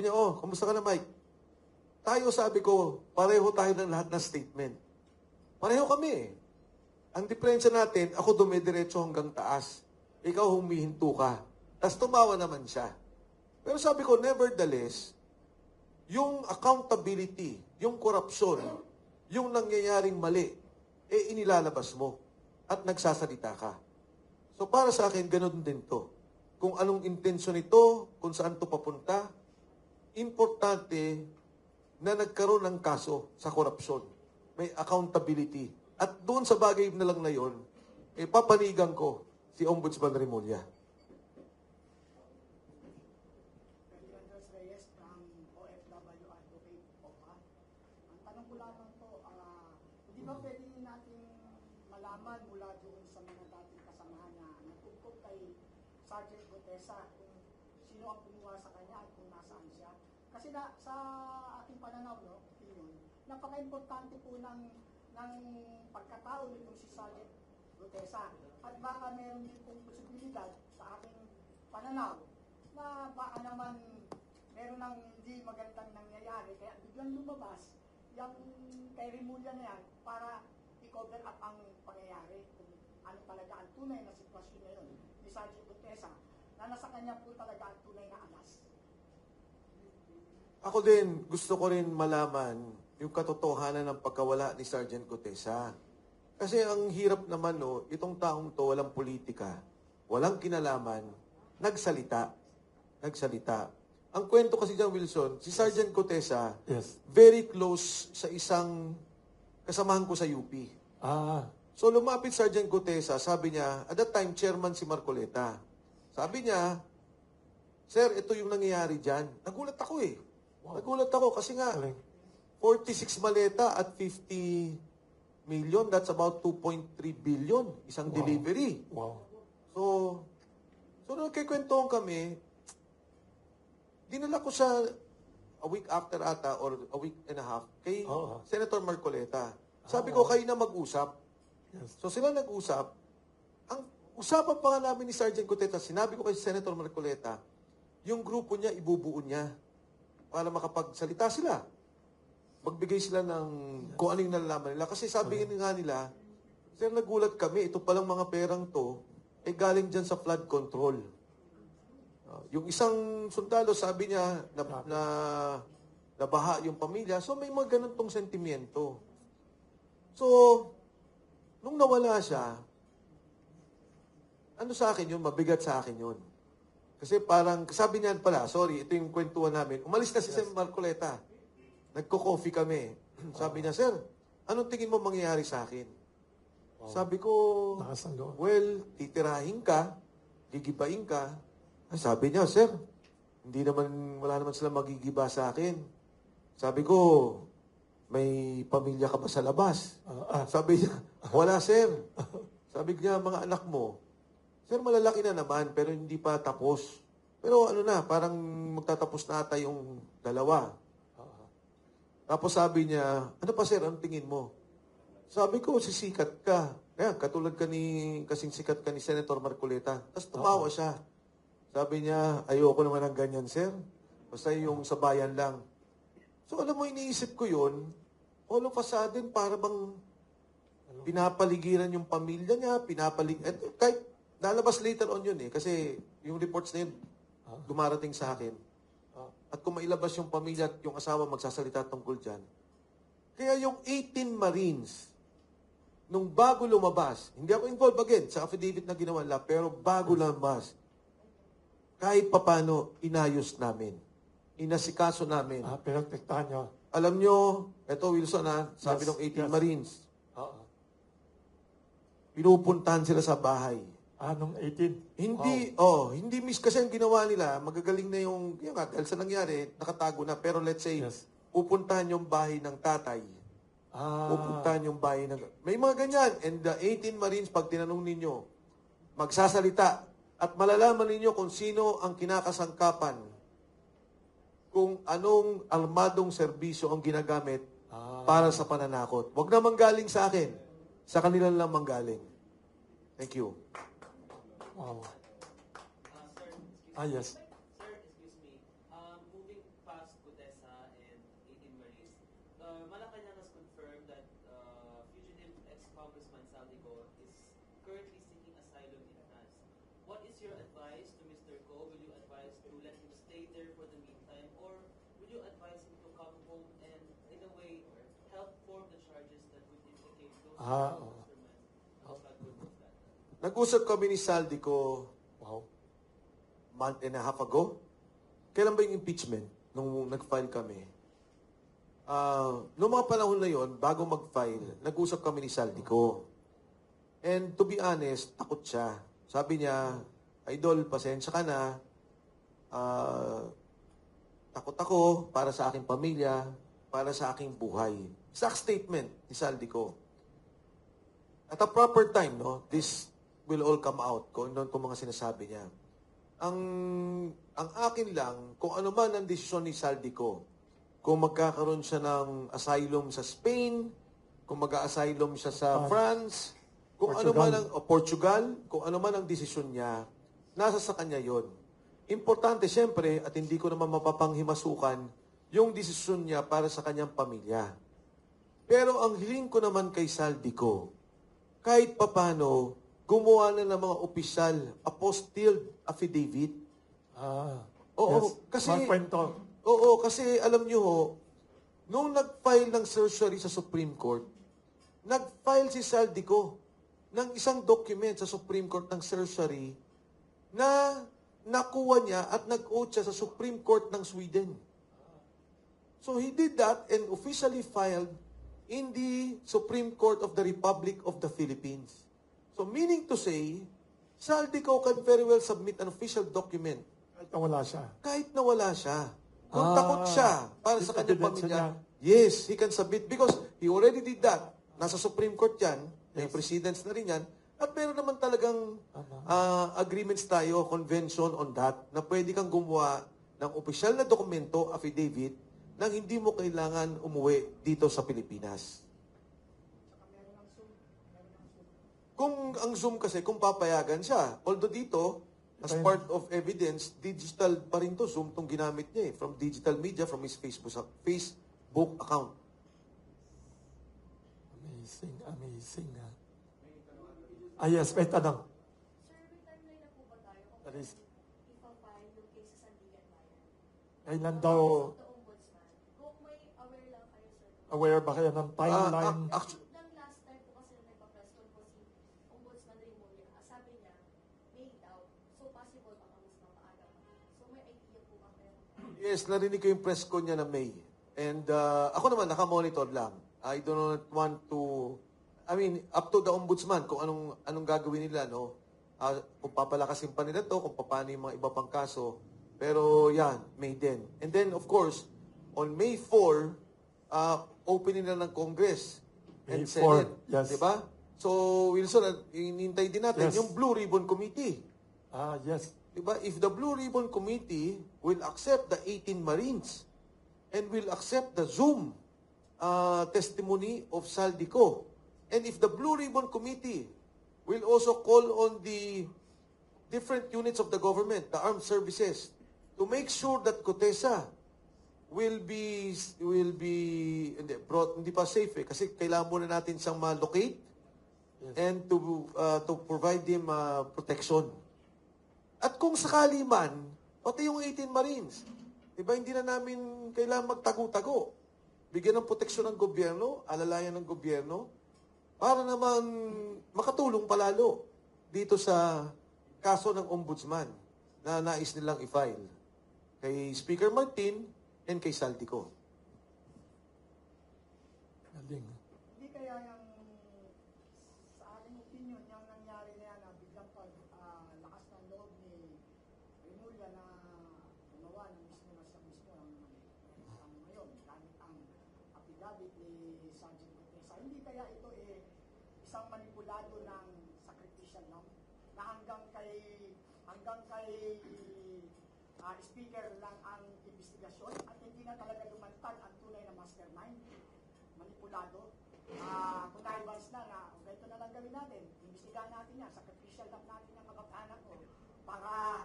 niya, kamusta ka na, Mike? Tayo, sabi ko, pareho tayo ng lahat ng statement. Pareho kami Ang diferensya natin, ako dumidiretso hanggang taas. Ikaw humihinto ka. Tapos tumawa naman siya. Pero sabi ko, nevertheless, yung accountability, yung korupsyon, yung nangyayaring mali, inilalabas mo at nagsasalita ka. So para sa akin, ganun din to. Kung anong intensyon nito, kung saan to papunta, importante na nagkaroon ng kaso sa korupsyon. May accountability. At doon sa bagay na lang na yun, papanigan ko si Ombudsman Remulla. Andres Reyes from OFW Advocate OPA. Ang tanong ko lamang po, hindi ba pwede natin malaman mula doon sa mga dating kasamahan na natugtog kay Sergeant Gutesa kung sino ang kumuha sa kanya at kung nasaan siya? Kasi sa ating pananaw, opinion, napaka-importante po ng pagkatao nitong si Sergeant Gutesa. At baka meron din pong posibilidad sa aking pananaw na baka naman meron ng hindi magandang nangyayari kaya biglang lumabas yung kay Remulla na yan para i-cover up ang pangyayari kung ano talaga ang tunay na sitwasyon na yun ni Sergeant Gutesa na nasa kanya po talaga ang tunay na alas. Ako din, gusto ko rin malaman yung katotohanan ng pagkawala ni Sergeant Gutesa. Kasi ang hirap naman, itong taong to, walang politika, walang kinalaman, nagsalita. Ang kwento kasi dyan, Wilson, si Sergeant Gutesa, Yes. very close sa isang kasamahan ko sa UP. So lumapit Sergeant Gutesa, sabi niya, at that time, chairman si Marcoleta. Sabi niya, Sir, ito yung nangyayari dyan. Nagulat ako Nagulat ako kasi nga, 46 maleta at 50 million, that's about 2.3 billion, isang delivery. Wow. So nagkikwentuhan kami, dinala ko sa a week after ata, or a week and a half, kay Senator Marcoleta. Sabi ko, kayo na mag-usap. Yes. So sila nag-usap. Ang usapan pa nga namin ni Sergeant Gutesa, sinabi ko kay Senator Marcoleta, yung grupo niya, ibubuo niya para makapagsalita sila. Magbigay sila ng kung anong nalalaman nila. Kasi sabi nga nila, Sir, nagulat kami, ito palang mga perang to, galing dyan sa flood control. Yung isang sundalo, sabi niya, nabaha yung pamilya. So, may mga ganun tong sentimiento. So, nung nawala siya, ano sa akin yun? Mabigat sa akin yun. Kasi parang, sabi niya pala, sorry, ito yung kwentuhan namin. Umalis na si Sir Marcoleta. Nagko-coffee kami. Sabi niya, Sir, anong tingin mo mangyayari sa akin? Sabi ko, Nakasanggaw. well, titirahin ka, gigibain ka. Ay, sabi niya, Sir, wala naman sila magigiba sa akin. Sabi ko, may pamilya ka ba sa labas? Sabi niya, wala, Sir. Sabi niya, mga anak mo, Sir, malalaki na naman, pero hindi pa tapos. Pero ano na, parang magtatapos na ata yung dalawa. Tapos sabi niya, ano pa, Sir, anong tingin mo? Sabi ko, sisikat ka. Kaya, katulad kasing sikat ka ni Senator Marcoleta. Tapos tumawa siya. Sabi niya, ayoko naman ng ganyan, Sir. Basta yung sa bayan lang. So, alam mo, iniisip ko yun, all of a sudden, para bang pinapaligiran yung pamilya niya, kahit lalabas later on yun kasi yung reports na yun, dumarating sa akin. At kung mailabas yung pamilya at yung asawa magsasalita tungkol dyan. Kaya yung 18 Marines, nung bago lumabas, hindi ako involved again sa affidavit na ginawa nila, pero bago lumabas, kahit papano, inayos namin. Inasikaso namin. Pinagtektahan nyo. Alam nyo, eto Wilson sabi ng 18 Marines, pinupuntahan sila sa bahay. Nung 18? Hindi miss kasi ang ginawa nila, magagaling na yung dahil sa nangyari, nakatago na. Pero let's say, pupuntahan yung bahay ng tatay. Pupuntahan yung bahay ng... May mga ganyan. And the 18 Marines, pag tinanong ninyo, magsasalita at malalaman ninyo kung sino ang kinakasangkapan, kung anong armadong serbisyo ang ginagamit para sa pananakot. Huwag na manggaling sa akin. Sa kanila lang manggaling. Thank you. Wow. Sir, Yes. Sir, excuse me. Moving past Gutesa and 18 Marines, Malacanang has confirmed that fugitive ex-Congressman Saldico is currently seeking asylum in France. What is your advice to Mr. Go? Will you advise to let him stay there for the meantime, or will you advise him to come home and, in a way, help form the charges that would implicate those instruments? How good was that? Nag-usap kami ni Saldico, month and a half ago. Kailan ba yung impeachment? Nung nag-file kami. Noong mga panahon na yon, bago mag-file, nag-usap kami ni Saldico. And to be honest, takot siya. Sabi niya, Idol, pasensya ka na. Takot ako para sa aking pamilya, para sa aking buhay. Exact statement ni Saldico. At a proper time, this will all come out kung mga sinasabi niya. Ang akin lang, kung ano man ang desisyon ni Saldico, kung magkakaroon siya ng asylum sa Spain, kung mag-asylum siya sa France, kung ano man ang Portugal, kung ano man ang desisyon niya, nasa sa kanya yon. Importante siyempre, at hindi ko naman mapapanghimasukan, yung desisyon niya para sa kanyang pamilya. Pero ang hiling ko naman kay Saldico, kahit papano, gumawa na ng mga opisyal, apostilled affidavit. Kasi, kasi alam nyo nung nag-file ng certiorari sa Supreme Court, nag-file si Saldico ng isang document sa Supreme Court ng certiorari na nakuha niya at nag-oath siya sa Supreme Court ng Sweden. So he did that and officially filed in the Supreme Court of the Republic of the Philippines. So meaning to say, Saldico can very well submit an official document. Kahit nawala siya. Kahit nawala siya. Kung takot siya para sa kanyang Evidence pamilya, niya. yes, he can submit because he already did that. Nasa Supreme Court yan, may precedents na rin yan, at meron naman talagang agreements tayo, convention on that, na pwede kang gumawa ng opisyal na dokumento, affidavit, nang hindi mo kailangan umuwi dito sa Pilipinas. Kung ang Zoom kasi, kung papayagan siya. Although dito, as part of evidence, digital pa rin to. Zoom tong ginamit niya from digital media, from his Facebook account. Amazing. Yes, may tanong. Sir, may timeline na po ba tayo kung That is- ipapile yung Kailan daw, The ombudsman. Kung may aware lang kayo, sir. aware ba kayo ng timeline? Actually, Nang last time po kasi na nagpa-press con po si Ombudsman Remulla, sabi niya, May daw. So possible baka mas mapaaga pa. So may idea po ba kayo? yes, narinig ko yung press con niya na May. And ako naman, nakamonitor lang. I do not want to, up to the ombudsman kung anong gagawin nila, no? Kung papalakasin pa nila to, kung paano yung mga iba pang kaso. Pero yan, May din. And then, of course, on May 4, opening na ng Congress and May 4, Senate. yes. Diba? So, Wilson, inintay din natin Yes. yung Blue Ribbon Committee. Yes. Diba? If the Blue Ribbon Committee will accept the 18 Marines and will accept the Zoom testimony of Saldico, and if the Blue Ribbon Committee will also call on the different units of the government, the armed services, to make sure that Cotesa will be brought, hindi pa safe kasi kailangan muna natin siyang ma-locate and to provide him protection. At kung sakali man, pati yung 18 Marines, diba, hindi na namin kailangan magtago-tago. Bigyan ng proteksyon ng gobyerno, alalayan ng gobyerno, para naman makatulong palalo dito sa kaso ng ombudsman na nais nilang i-file kay Speaker Martin and kay Saldico. Galing. Hindi kaya yung, sa aking opinion, yung nangyari na yan, na biglang lakas ng loob ni Remulla na gumawa ng mismo na siya mismo ang ngayon, gamit ang affidavit ni Sergeant Cotesa. Hindi kaya ito isang manipulado ng sacrificial lamb na hanggang kay speaker lang ang investigasyon at hindi na talaga lumantad ang tunay na mastermind. Manipulado. Connivance na ganito na lang gawin natin. Imbestigahan natin yan. Sacrificial lang natin ang kapag-anak ko. Para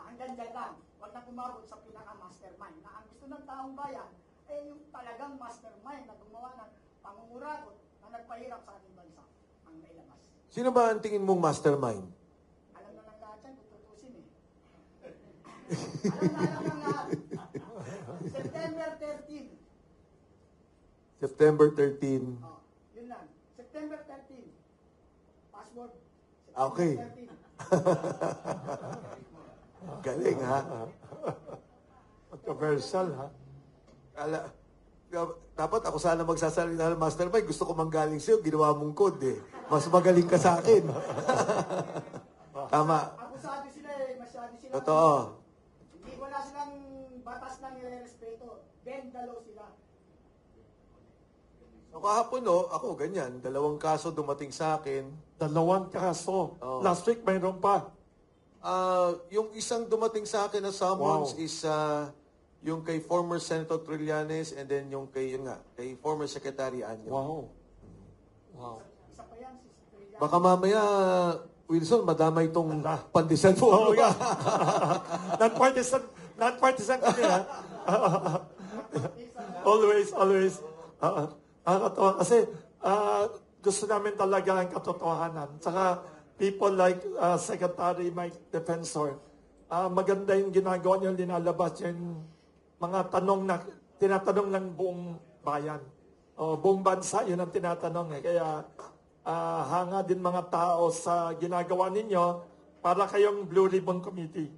hanggang dyan lang. Huwag na kumabot sa pinaka-mastermind. Na ang gusto ng taong bayan ay yung talagang mastermind na gumawa ng pangungurakot na nagpahirap sa ating bansa ang nailabas. Sino ba ang tingin mong mastermind? Alam na lang lahat yan kung tutusin Alam na lang lahat. September 13. September 13. Yun lang. September 13. Password. Okay. Galing, ha? Controversial, ha? Dapat ako sana magsasalita ng mastermind. Gusto ko manggaling sa'yo. Ginawa mong code, eh. Mas magaling ka sa akin. Tama. Akusado sila masyado sila. Totoo. Hindi wala silang batas na nire-respeto. Bend the law sila. So kahapon, ako ganyan. 2 kaso dumating sa akin. 2 kaso. Oh. Last week, mayroon pa. Yung isang dumating sa akin na summons Wow. is yung kay former Senator Trillanes and then yung kay former Secretary Anyo. Wow. Isa pa yan, si Trillian. Baka mamaya, Wilson, madamay itong pandesal mo. Oh, yeah. Non-partisan kami, ha? Always. Nakakatawa kasi gusto namin talaga ang katotohanan. Saka people like Secretary Mike Defensor, maganda yung ginagawa niyo, linalabas yung mga tanong na tinatanong ng buong bayan. O buong bansa, yun ang tinatanong. Kaya hanga din mga tao sa ginagawa ninyo para kayong Blue Ribbon Committee.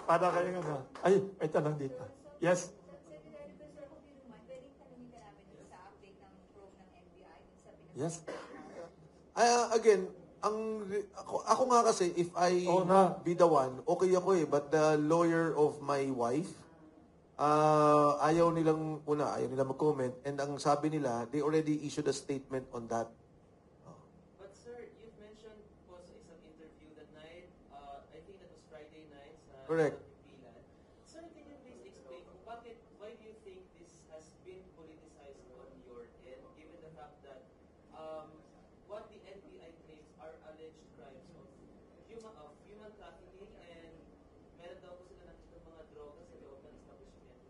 Para kayong ano. Ay, may tanong dito. Yes? Secretary Professor, kung yun naman, pwedeng tanungin ka namin dun sa update ng probe ng NBI dun sa Yes? Again, ako nga kasi, if I Oo na. be the one, okay ako eh. But the lawyer of my wife, ayaw nilang mag-comment. And ang sabi nila, they already issued a statement on that. But sir, you've mentioned po sa isang interview that night, I think that was Friday night sa Correct. Pilan. Sir, can you please explain why do you think this has been politicized on your end, given the fact that what the NBI claims are alleged crimes of human trafficking and meron daw po sila nakita mga droga sa loob ng establishment.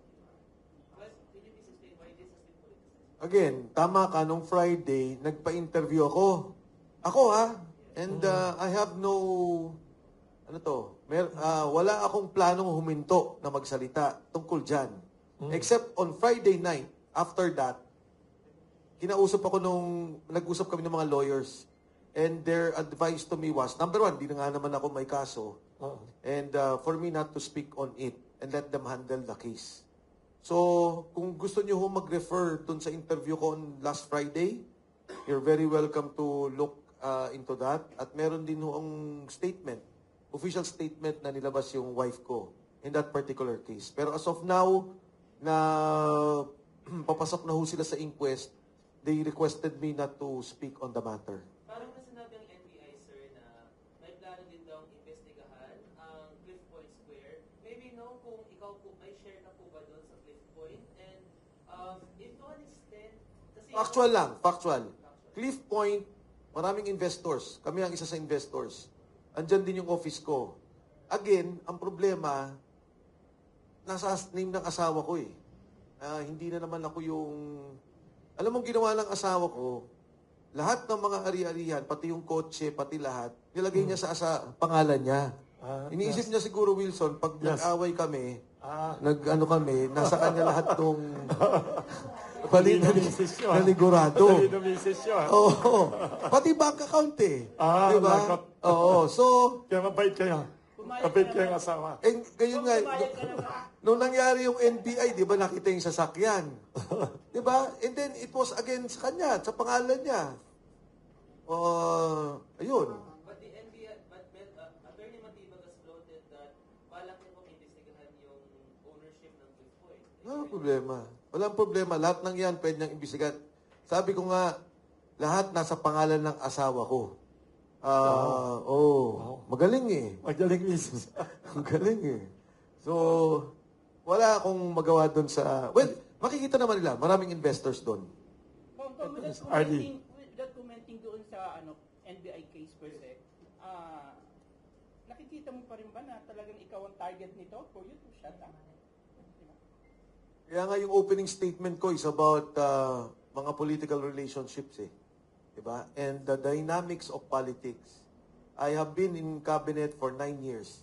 Well, can you please explain why this has been politicized? Again, tama ka, nung Friday, nagpa-interview ako. Ako, ha? And I have no ano to, wala akong planong huminto na magsalita tungkol dyan. Except on Friday night, after that, nag-usap kami ng mga lawyers. And their advice to me was, number one, di na nga naman ako may kaso. And for me not to speak on it and let them handle the case. So, kung gusto niyo ho mag-refer dun sa interview ko on last Friday, you're very welcome to look into that. At meron din ho ang statement, official statement na nilabas yung wife ko in that particular case. Pero as of now, na papasok na ho sila sa inquest, they requested me not to speak on the matter. Parang na sinabi ng NBI, sir, na may plano din daw investigahan ang Cliff Point Square. Maybe no, kung ikaw po, may share ka po ba doon sa Cliff Point? And if to an extent, kasi... Factual. Cliff Point, maraming investors. Kami ang isa sa investors. Andyan din yung office ko. Again, ang problema, nasa name ng asawa ko eh. Hindi na naman ako yung... Alam mong ginawa ng asawa ko, lahat ng mga ari-arihan, pati yung kotse, pati lahat, nilagay niya sa pangalan niya. Iniisip niya siguro, Wilson, pag nag-away kami, nag-ano kami, nasa kanya lahat ng naligurado. Oo. Pati bank account eh. Diba? Oo. So, Kaya mabait kayo. Mabait kayo ang asawa. ngayon nga, nung nangyari yung NBI, di ba nakita yung sasakyan? Di ba? And then, it was again sa kanya, sa pangalan niya. Ayun. But the NBI, Attorney Matibag has floated that balak niya pong investigahan yung ownership ng Cliff Point. Walang problema. Walang problema. Lahat ng yan pwede niyang imbisigan. Sabi ko nga, lahat nasa pangalan ng asawa ko. Magaling eh. Magaling misis. Magaling eh. So, wala akong magawa doon sa... Well, makikita naman nila. Maraming investors doon. Without commenting doon sa NBI case per se, nakikita mo pa rin ba na talagang ikaw ang target nito for you to shut up? Diba? Kaya nga yung opening statement ko is about mga political relationships eh. Diba? And the dynamics of politics. I have been in cabinet for 9 years.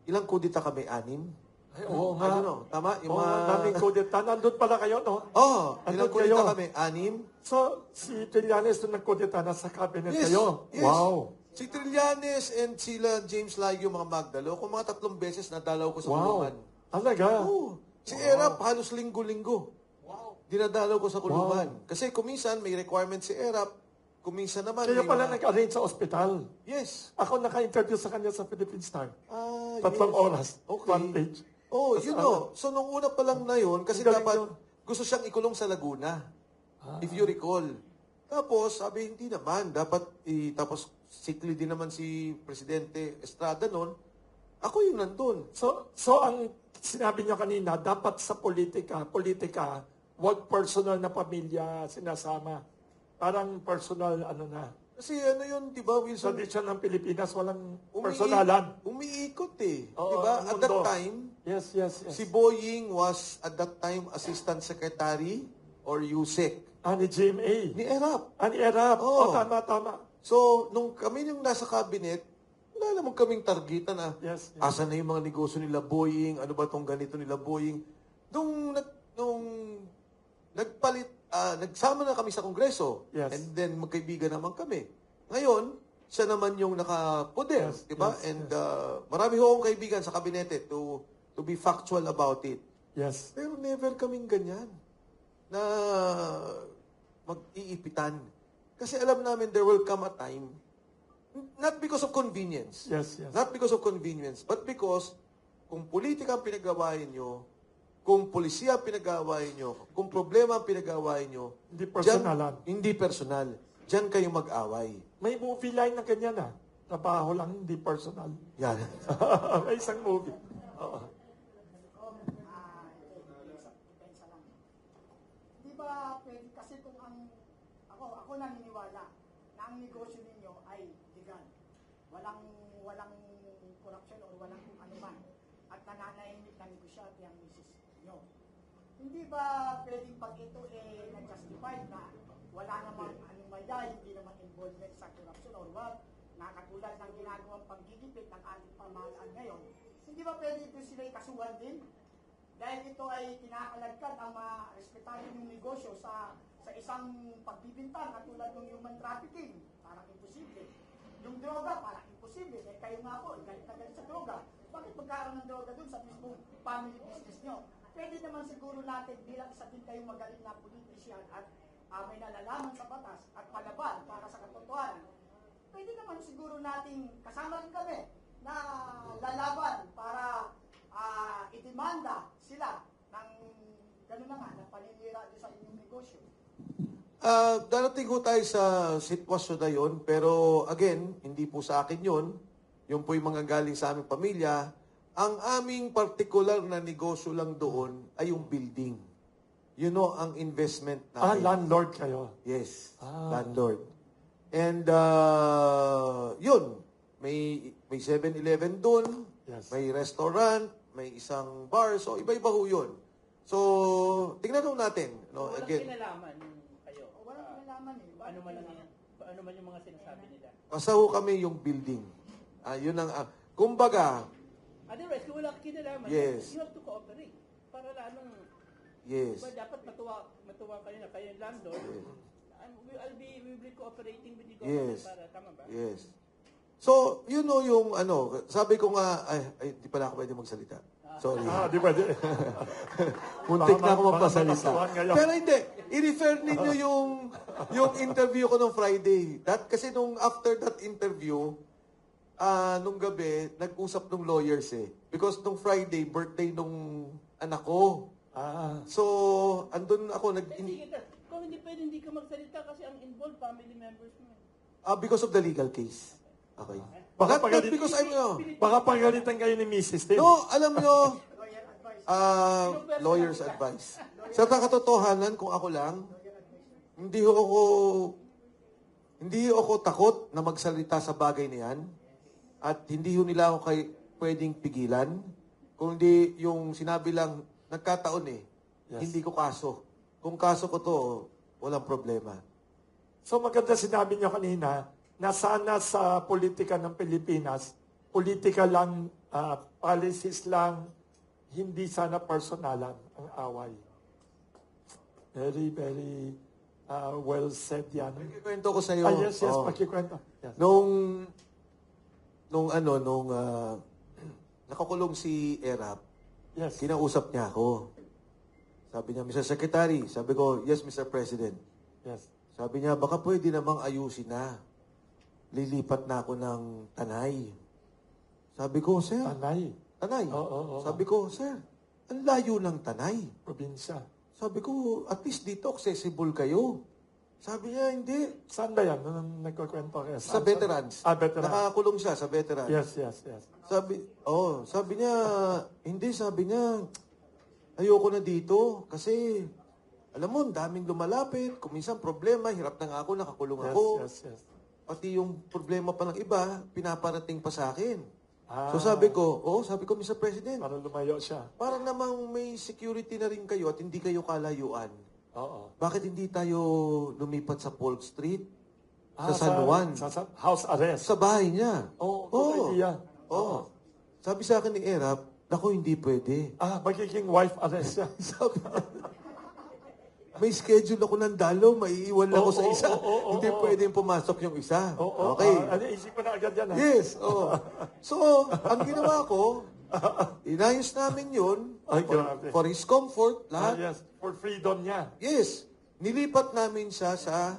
Ilang kudita kami? 6? Ay, oo nga. Tama? Yung Naming kudeta. Nandun pala kayo, no? Ilang kudita kami? 6? So, si Trillanes nung nagkudeta, nasa cabinet Yes. kayo? Yes. Wow. Si Trillanes and sila James Layo, mga Magdalo, kung mga 3 beses nadalaw ko sa kulungan. Talaga? Oo. Si Erap, halos linggo-linggo. Dinadalaw ko sa kulungan. Kasi kuminsan may requirement si Erap, kuminsan naman Kaya may pala mga- nag-arrange sa ospital. Yes. Ako naka-interview sa kanya sa Philippine Star. 3 yes. oras. Okay. 1 page. Oh, you know. So, nung una pa lang na yun, kasi Galing dapat yun. gusto siyang ikulong sa Laguna. If you recall. Tapos, sabi, hindi naman. Tapos, sikli din naman si Presidente Estrada noon. Ako yung nandun. So ang sinabi niyo kanina, dapat sa politika, wag personal na pamilya sinasama. Parang personal, na. Kasi ano yun, di ba, Wilson? Tradition ng Pilipinas, walang personalan. Umiikot eh. Oo, di ba? ang At that mundo. time, Yes. si Boying was at that time Assistant Secretary or USEC Ni GMA. ni Erap. Ni Erap. Oo. Tama. So, nung kami yung nasa cabinet, wala naman kaming targetan na Yes. asan na yung mga negosyo nila Boying, ano ba tong ganito nila Boying. Nung nagpalit, nagsama na kami sa Kongreso. Yes. And then magkaibigan naman kami. Ngayon, siya naman yung nakapoder, Yes, di ba? yes, And marami ho akong kaibigan sa kabinete to be factual about it. Yes. Pero never kaming ganyan na mag-iipitan. Kasi alam namin there will come a time, not because of convenience. Yes. Not because of convenience, but because kung politika ang pinagawain nyo, kung polisiya ang pinagawain nyo, kung problema ang pinagawain nyo, Hindi personalan. hindi personal. Diyan kayo mag-away. May movie line na ganyan Trabaho lang, hindi personal. Yan. May isang movie. Oo. Depensa lang. Di ba pwede, kasi kung ako naniniwala na ang negosyo ninyo ay legal. Walang corruption or walang kung ano man. At nananahimik na negosyante ang misis nyo. Hindi ba pwedeng pag ito nag-justify na wala namang anomalya, hindi naman involvement sa corruption or what, na katulad ng ginagawang pagiging conflict ng ating pamahalaan ngayon, hindi ba pwede ito sila ikasuhan din? Dahil ito ay kinakalagkad ang respetahin yung negosyo sa isang pagbibintang katulad ng human trafficking, parang imposible. Yung droga, parang imposible. Eh kayo nga po, galit na galit sa droga. Bakit magkaroon ng droga dun sa mismong family business nyo? Pwede naman siguro natin bilang isa din kayong magaling na politisyan at may nalalaman sa batas at palaban para sa katotohanan. Pwede naman siguro nating kasama rin kami na lalaban para idemanda sila ng gano'n na nga, ng paninira doon sa inyong negosyo. Darating ko tayo sa sitwasyon na yun, pero again, hindi po sa akin yun. Yung po yung mga galing sa aming pamilya. Ang aming particular na negosyo lang doon ay yung building. You know, ang investment natin. Landlord kayo. Yes, landlord. And yun, may 7-Eleven doon, Yes. may restaurant, may isang bar, so iba-iba ho yun. So, tingnan ho natin. No, Walang again, kinalaman kayo. Walang kinalaman eh. Ano man yung mga sinasabi nila. basta ho kami yung building. Yun ang, kumbaga, Otherwise, kung wala kang kinalaman, Yes. you have to cooperate. Para lalong, yes. diba, dapat matuwa kayo na kayo yung landlord. We will be cooperating with the government Yes. para, tama ba? Yes. So, you know yung sabi ko nga, di pala ako pwede magsalita. Sorry. Di ba? Muntik na ako magpasalita. Baka ngayon. Pero hindi, i-refer ninyo yung interview ko nung Friday. Kasi after that interview, nung gabi, nag-usap nung lawyers eh. Because nung Friday, birthday nung anak ko. So, andun ako Kung hindi pwede, hindi ka magsalita kasi ang involved family members mo. because of the legal case. Okay. Baka Not because I'm, Baka pagalitan kayo ni Mrs. Tim. no, alam nyo, lawyer's advice. Sa katotohanan, kung ako lang, hindi ako takot na magsalita sa bagay niyan at hindi nila ako pwedeng pigilan. Kung hindi yung sinabi lang, nagkataon Yes. hindi ko kaso. Kung kaso ko to, walang problema. So maganda sinabi niyo kanina na sana sa politika ng Pilipinas, politika lang, policies lang, hindi sana personalan ang away. Very, very well said yan. Kwento ko sa iyo. Yes, pakikwento. Yes. Nung nakakulong si Erap, Yes. kinausap niya ako. Sabi niya, Mr. Secretary, sabi ko, yes, Mr. President. Yes. Sabi niya, baka pwede namang ayusin na. Lilipat na ako ng Tanay. Sabi ko, sir. Tanay. Tanay. Oo. Sabi ko, sir, ang layo ng Tanay. Probinsya. Sabi ko, at least dito accessible kayo. Sabi niya, hindi. Saan ba yan? Nung nagkukwento kayo? Sa veterans. Veterans. Nakakulong siya sa veterans. Yes. Sabi niya, hindi, sabi niya, ayoko na dito kasi, alam mo, daming lumalapit, kung minsan problema, hirap na nga ako, nakakulong ako. Yes. Pati yung problema pa ng iba, pinaparating pa sa akin. So sabi ko, Mr. President, Para lumayo siya. parang namang may security na rin kayo at hindi kayo kalayuan. Oo. Bakit hindi tayo lumipat sa Polk Street? Sa San Juan? Sa house arrest. Sa bahay niya. good idea. Oo. Sabi sa akin ni Erap, naku, hindi pwede. Magiging wife arrest siya. Sabi, may schedule ako ng dalo, maiiwan lang ako sa isa. Hindi pwedeng pumasok yung isa. Okay. Isip ko na agad yan. Yes. So, ang ginawa ko, inayos namin yun Ay, grabe. for his comfort, lahat. Yes, for freedom niya. Yes. Nilipat namin siya sa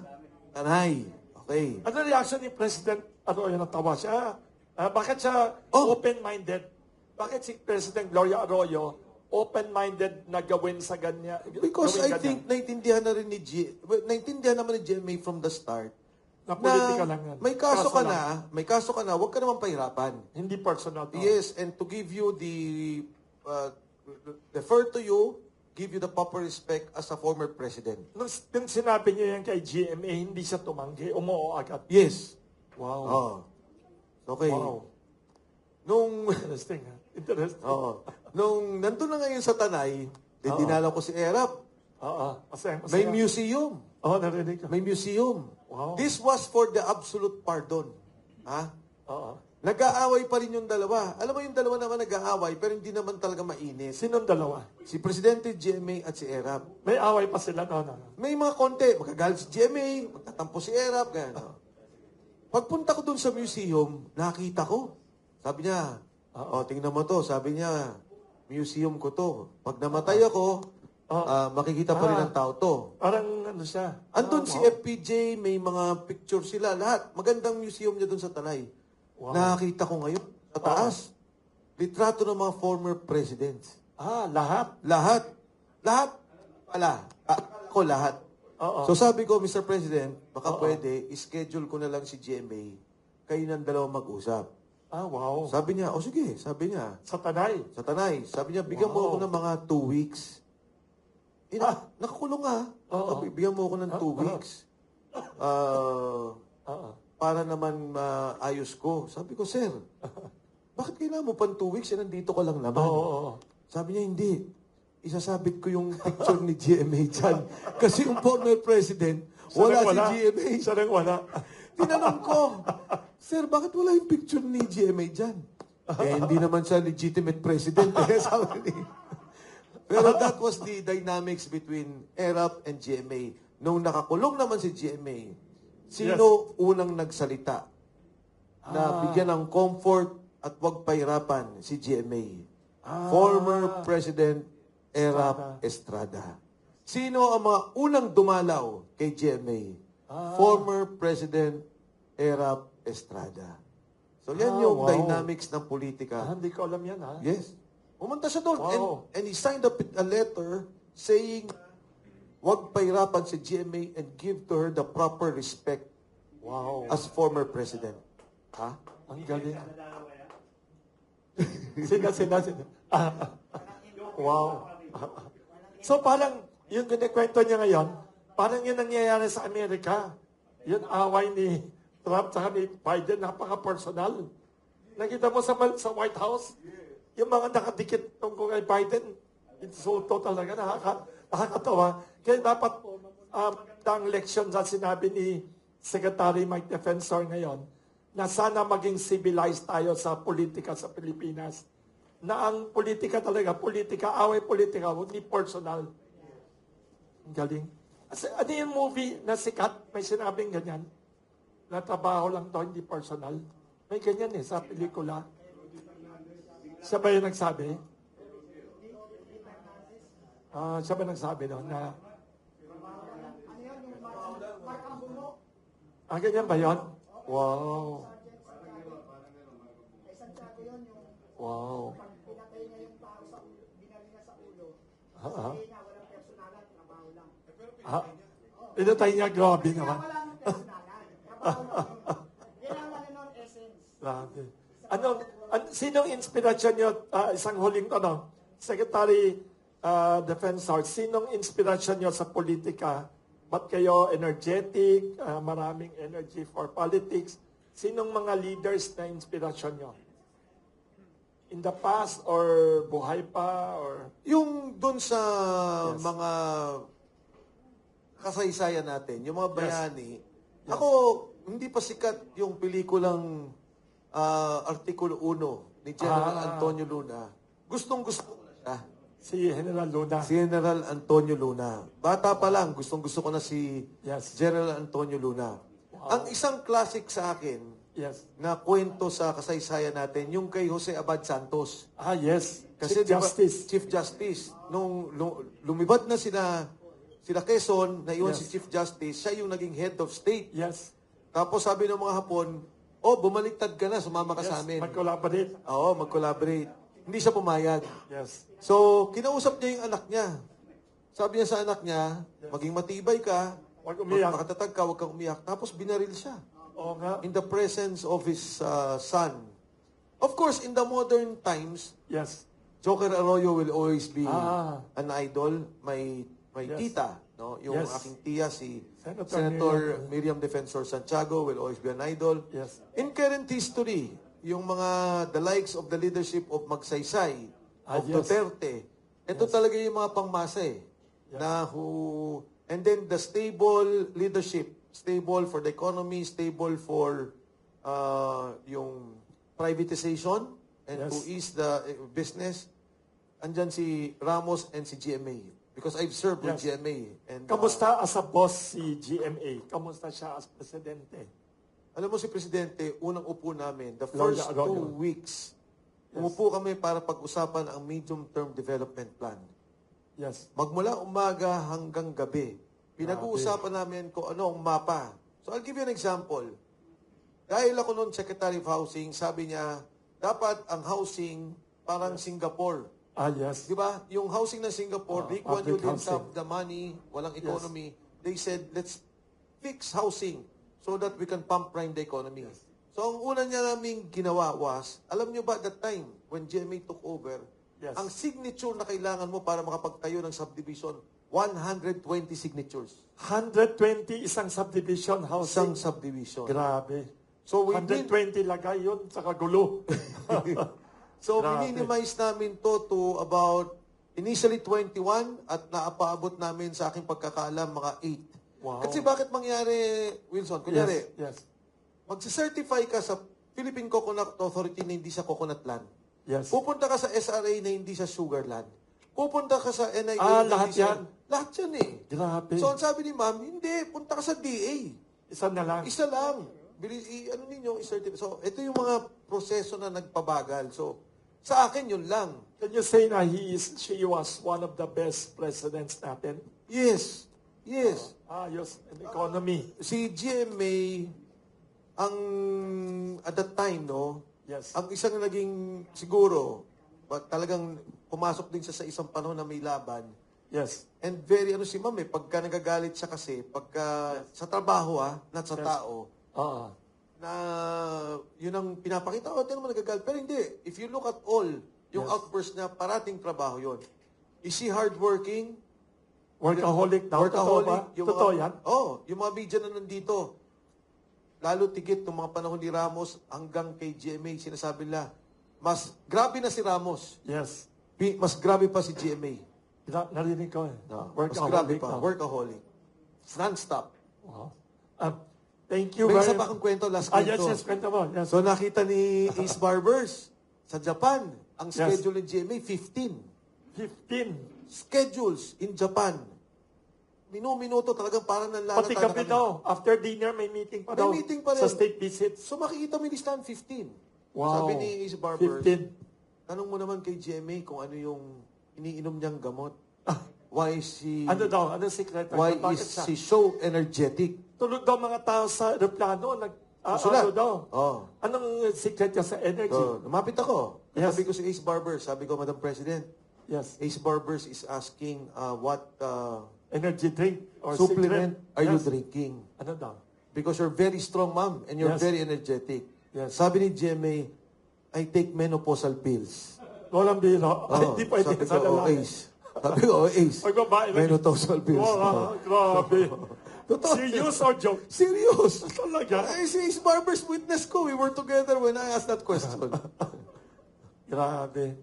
Tanay. Okay. Ano reaction ni President Arroyo? Natawa siya. Bakit siya open-minded? Bakit si President Gloria Arroyo open-minded na gawin sa ganyan? Because gawin I ganyan? think naintindihan na rin naintindihan naman ni GMA from the start Na politika lang yan. may kaso ka lang. na, huwag ka naman pahirapan. Hindi personal. To. Yes, and to give you defer to you, give you the proper respect as a former president. Nung sinabi niya yan kay GMA, hindi siya tumanggi. Umuo agad. Yes. Wow. Okay. Wow. Nung Interesting. Interesting. nung nandun na ngayon sa Tanay, dinala ko si Erap. Masaya. May museum. Narinig ko. May museum. Wow. This was for the absolute pardon. Ha? Nag-aaway pa rin yung dalawa. Alam mo yung dalawa naman nag-aaway, pero hindi naman talaga mainis. Sinong dalawa? Si Presidente GMA at si ERAP. May away pa sila, no. May mga konti. Magagalit si GMA, magtatampo si ERAP, kaya no. Pagpunta ko dun sa museum, nakita ko. Sabi niya, tingnan mo to. Sabi niya, museum ko to. Pag namatay ako, makikita pa rin ang tao to. Parang ano siya. Andun si FPJ, may mga picture sila, lahat. Magandang museum niya dun sa Tanay. Wow. Nakakita ko ngayon, sa taas, litrato ng mga former presidents. Lahat? Lahat. Lahat. Ako lahat. Oo. So sabi ko, Mr. President, baka pwede, schedule ko na lang si GMA, kayo ng dalawa mag-usap. Wow. Sabi niya, sige, sabi niya, Sa Tanay? sa Tanay, sabi niya, bigyan mo ako ng mga 2 weeks. Nakakulong nga. Oo. Bigyan mo ako ng 2 weeks. Para naman maayos ko. Sabi ko, sir, bakit kailangan mo pang 2 weeks? Nandito ka lang naman. Oo. Sabi niya, hindi. Isasabit ko yung picture ni GMA dyan. Kasi yung former president, wala si GMA. Siya nang wala. Tinanong ko, sir, bakit wala yung picture ni GMA dyan? Hindi naman siya legitimate president. Sabi niya. Pero that was the dynamics between ERAP and GMA. Nung nakakulong naman si GMA, sino unang nagsalita na bigyan ng comfort at wag pahirapan si GMA? Former President ERAP Estrada. Sino ang mga unang dumalaw kay GMA? Former President ERAP Estrada. So yan yung dynamics ng politika. Hindi ko alam yan, ha? Yes. Pumunta siya doon. Wow. And he signed a letter saying, wag pahirapan si GMA and give to her the proper respect as former president. Ang galing. Sina. Wow. So parang, yung kinikwento niya ngayon, parang yun nangyayari sa Amerika. Yun away ni Trump sa ni Biden, napaka-personal. Nakita mo sa White House, yung mga nakadikit tungkol kay Biden, it's so total talaga, nakakatawa. Kaya dapat, ang leksyon na sinabi ni Secretary Mike Defensor ngayon, na sana maging civilized tayo sa politika sa Pilipinas. Na ang politika talaga, away politika, hindi personal. Ang galing. Ano yung movie na sikat, may sinabing ganyan? Na trabaho lang to, hindi personal. May ganyan sa pelikula. Siya ba yung nagsabi? Siya ba nagsabi doon na... ganyan ba yun? Wow. Wow. Pinatay niya yung tao sa binali niya sa ulo. Ah. Sabi niya, walang personalan, trabaho lang. Pinatay niya, grabe naman. Wala nang personalan, trabaho lang. Yan ang ano nun, essence. Grabe. Sinong inspirasyon niyo, isang huling tanong, Secretary Defensor, sinong inspirasyon niyo sa politika? Ba't kayo energetic, maraming energy for politics? Sinong mga leaders na inspirasyon niyo? In the past or buhay pa or Yung doon sa mga kasaysayan natin, yung mga bayani, ako, hindi pa sikat yung pelikulang Artikulo 1 ni General Antonio Luna. Gustong-gusto ko na siya. si General Luna? Si General Antonio Luna. Bata pa lang, gustong-gusto ko na si General Antonio Luna. Ang isang classic sa akin, na kwento sa kasaysayan natin, yung kay Jose Abad Santos. Yes. Kasi Chief Justice. Chief Justice. Nung lumibad na sila Quezon, naiwan si Chief Justice, siya yung naging head of state. Yes. Tapos sabi ng mga Hapon, bumaliktad ka na, sumama ka sa amin. Mag-collaborate. Oo, mag-collaborate. Hindi siya pumayag. Yes. So, kinausap niya yung anak niya. Sabi niya sa anak niya, maging matibay ka, Huwag umiyak. makatatag ka, huwag kang umiyak. Tapos binaril siya. Oo nga. In the presence of his son. Of course, in the modern times, Yes. Joker Arroyo will always be Ah. an idol. My Yes. tita, no? Yung Yes. aking tiya, si Senator Senator Miriam Defensor Santiago will always be an idol. Yes. In current history, yung the likes of the leadership of Magsaysay, of yes. Duterte, ito talaga yung mga pangmasa and then the stable leadership, stable for the economy, stable for yung privatization and Yes. to ease the business, andyan si Ramos and si GMA. Because I've served with Yes. GMA. And, Kamusta as a boss si GMA? Kamusta siya as presidente? alam mo si Presidente, unang upo namin, the Lord, first Lord, 2 Lord. weeks, umupo kami para pag-usapan ang medium-term development plan. Yes. Magmula umaga hanggang gabi, pinag-uusapan namin kung ano ang mapa. So I'll give you an example. Dahil ako noon Secretary of Housing, sabi niya, dapat ang housing parang Singapore. Ah, yes. Di ba? Yung housing ng Singapore, Lee Kuan public Yew didn't housing. have the money, walang economy. They said, let's fix housing so that we can pump prime the economy. So ang una niya naming ginawa was, alam niyo ba that time when GMA took over, Yes. ang signature na kailangan mo para makapagtayo ng subdivision, 120 signatures. 120 isang subdivision Isang housing. subdivision. Grabe. So we 120 lagay yun sa kagulo. So, Grabe. minimize namin to about initially 21 at naapaabot namin sa aking pagkakaalam mga 8. Wow. Kasi bakit mangyari, Wilson? Kunyari, Yes. magsicertify ka sa Philippine Coconut Authority na hindi sa coconut land. Yes. Pupunta ka sa SRA na hindi sa sugar land. Pupunta ka sa NIA Ah, na lahat hindi sa... yan? Lahat yan eh. Grabe. So, ang sabi ni ma'am, hindi, punta ka sa DA. Isa na lang. Isa lang. Ano ninyo, i-certify. So, ito yung mga proseso na nagpabagal. So, sa akin, yun lang. Can you say na she was one of the best presidents natin? Yes. Yes. Ayos. An economy. Si GMA, at that time, no, Yes. ang isang naging, siguro, talagang pumasok din siya sa isang panahon na may laban. Yes. And very, si ma'am pagka nagagalit siya kasi, pagka, sa trabaho not sa Yes. tao, Ah. na yun ang pinapakita, di naman nagagalit. Pero hindi, if you look at all, yung Yes. outburst niya, parating trabaho yun. Is she hardworking? Workaholic daw. Totoo ba? Totoo yan? Yung mga media na nandito, lalo tigit ng mga panahon ni Ramos hanggang kay GMA, sinasabi nila, mas grabe na si Ramos. Yes. Mas grabe pa si GMA. Narinig ko eh. Mas grabe Workaholic pa. daw. Workaholic. Non-stop. Wow. Thank you May very isa pa akong kwento, last Ah, yes, kwento. yes. Kwento mo. Yes. So nakita ni Ace Barbers sa Japan, ang Yes. schedule ng GMA, 15. 15. Schedules in Japan. Minuto talagang parang nanlalata Pati na gabi kami. daw. After dinner, may meeting pa May daw. meeting pa rin. Sa state visit. So makikita mo yung listahan, 15. Wow. Sabi ni Ace Barbers, 15. tanong mo naman kay GMA kung ano yung iniinom niyang gamot. Why is she... Ano daw? Ano secret? Why Bakit is siya? she so energetic? Tulog daw mga tao sa aeroplano. Susulat. Ano daw? Oh. Anong secret niya sa energy? So, lumapit ako. Yes. Sabi ko si Ace Barbers, sabi ko, Madam President, Yes. Ace Barbers is asking what Energy drink or supplement secret? are you Yes. drinking? Ano daw? Because you're very strong, ma'am, and you're Yes. very energetic. Yes. Sabi ni GMA, I take menopausal pills. Walang biro. Ay, hindi pwede sabi sa ko, lalaki. Ace. Sabi ko, Ace. Pag babae lang. Menopausal pills. Wow, grabe. Totoo. Serious or joke? Serious. Talaga? Eh, si Ace Barbers witness ko. We were together when I asked that question. Grabe.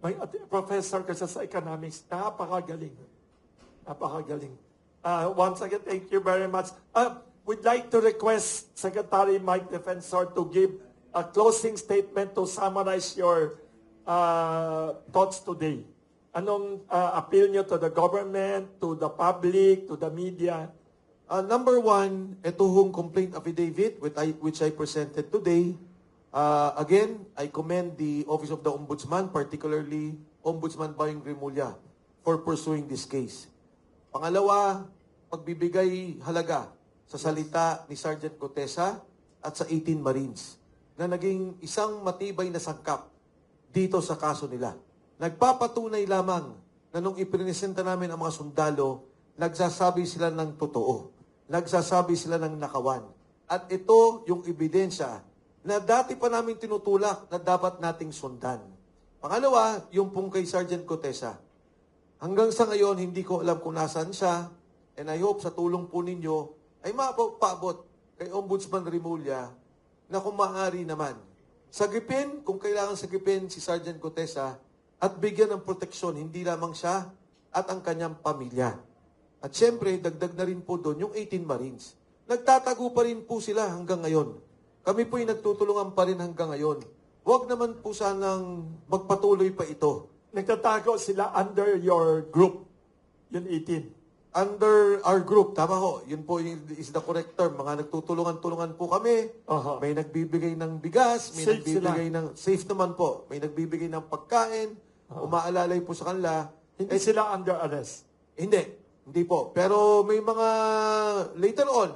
May professor ka siya sa economics. Napakagaling. Napakagaling. Once again, thank you very much. We'd like to request Secretary Mike Defensor to give a closing statement to summarize your thoughts today. Anong appeal nyo to the government, to the public, to the media? Number one, ito hong complaint affidavit which I presented today. Again, I commend the Office of the Ombudsman, particularly Ombudsman Bayong Rimulya, for pursuing this case. Pangalawa, pagbibigay halaga sa salita ni Sergeant Gutesa at sa 18 Marines na naging isang matibay na sangkap dito sa kaso nila. Nagpapatunay lamang na nung ipresenta namin ang mga sundalo, nagsasabi sila ng totoo. Nagsasabi sila ng nakawan. At ito yung ebidensya na dati pa namin tinutulak na dapat nating sundan. Pangalawa, yung pong kay Sergeant Gutesa. Hanggang sa ngayon, hindi ko alam kung nasaan siya, and I hope sa tulong po ninyo ay mapaabot kay Ombudsman Rimulya na kung maaari naman. Sagipin, kung kailangan sagipin si Sergeant Gutesa at bigyan ng proteksyon, hindi lamang siya at ang kanyang pamilya. At syempre, dagdag na rin po doon yung 18 Marines. Nagtatago pa rin po sila hanggang ngayon. kami po'y nagtutulungan pa rin hanggang ngayon. Huwag naman po sanang magpatuloy pa ito. Nagtatago sila under your group, yun 18. Under our group, tama ho, yun po is the correct term. Mga nagtutulungan-tulungan po kami. Aha. May nagbibigay ng bigas, may Safe nagbibigay ng, safe naman po, may nagbibigay ng pagkain, umaalalay po sa kanila. Hindi sila under arrest. Hindi po. Pero may mga, later on,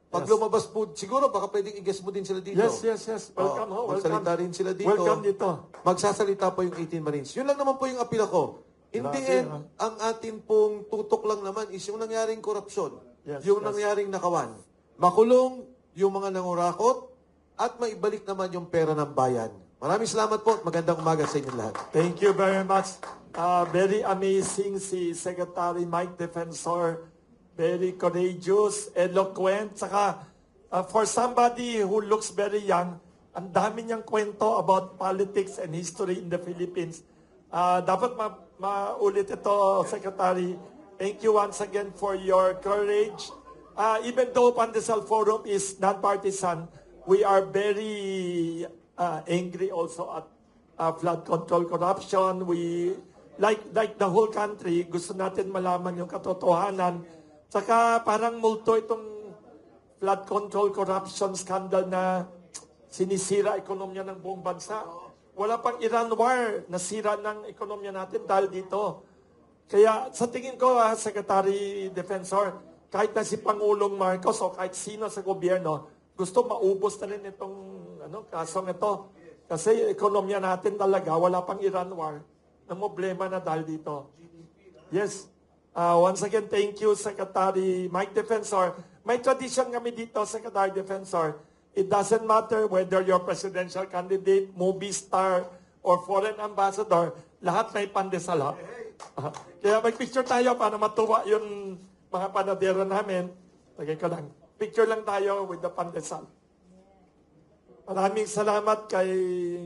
pag Yes. lumabas po, siguro baka pwedeng i-guess mo din sila dito. Yes. Welcome, Oo, welcome. magsalita rin sila dito. Welcome dito. Magsasalita po yung 18 Marines. Yun lang naman po yung apila ko. In the Grabe, end, ang atin pong tutok lang naman is yung nangyaring korupsyon. Yes, Yung yes. nangyaring nakawan. Makulong yung mga nangurakot at maibalik naman yung pera ng bayan. Maraming salamat po at magandang umaga sa inyo lahat. Thank you very much. Very amazing si Secretary Mike Defensor. Very courageous, eloquent. Saka for somebody who looks very young, ang dami niyang kwento about politics and history in the Philippines. Dapat maulit ito, Secretary. Thank you once again for your courage. Even though Pandesal Forum is non-partisan, we are very angry also at flood control corruption. We, like the whole country, gusto natin malaman yung katotohanan. Saka parang multo itong flood control corruption scandal na sinisira ekonomiya ng buong bansa. Wala pang Iran war, nasira ng ekonomiya natin dahil dito. Kaya sa tingin ko, Secretary Defensor, kahit na si Pangulong Marcos o kahit sino sa gobyerno, gusto maubos na rin itong kasong ito. Kasi ekonomiya natin talaga, wala pang Iran war, na problema na dahil dito. Yes. Once again, thank you, Secretary Mike Defensor. May tradition kami dito, Secretary Defensor. It doesn't matter whether you're presidential candidate, movie star, or foreign ambassador, lahat may pandesal. Kaya mag-picture tayo para matuwa yung mga panadero namin. Lagay ko lang. Picture lang tayo with the pandesal. Maraming salamat kay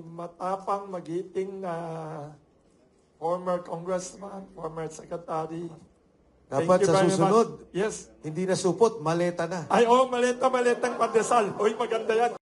matapang, magiting na former congressman, former secretary. Dapat sa susunod, Yes. hindi na supot, maleta na. Ay, maletang pandesal. Uy, maganda yan.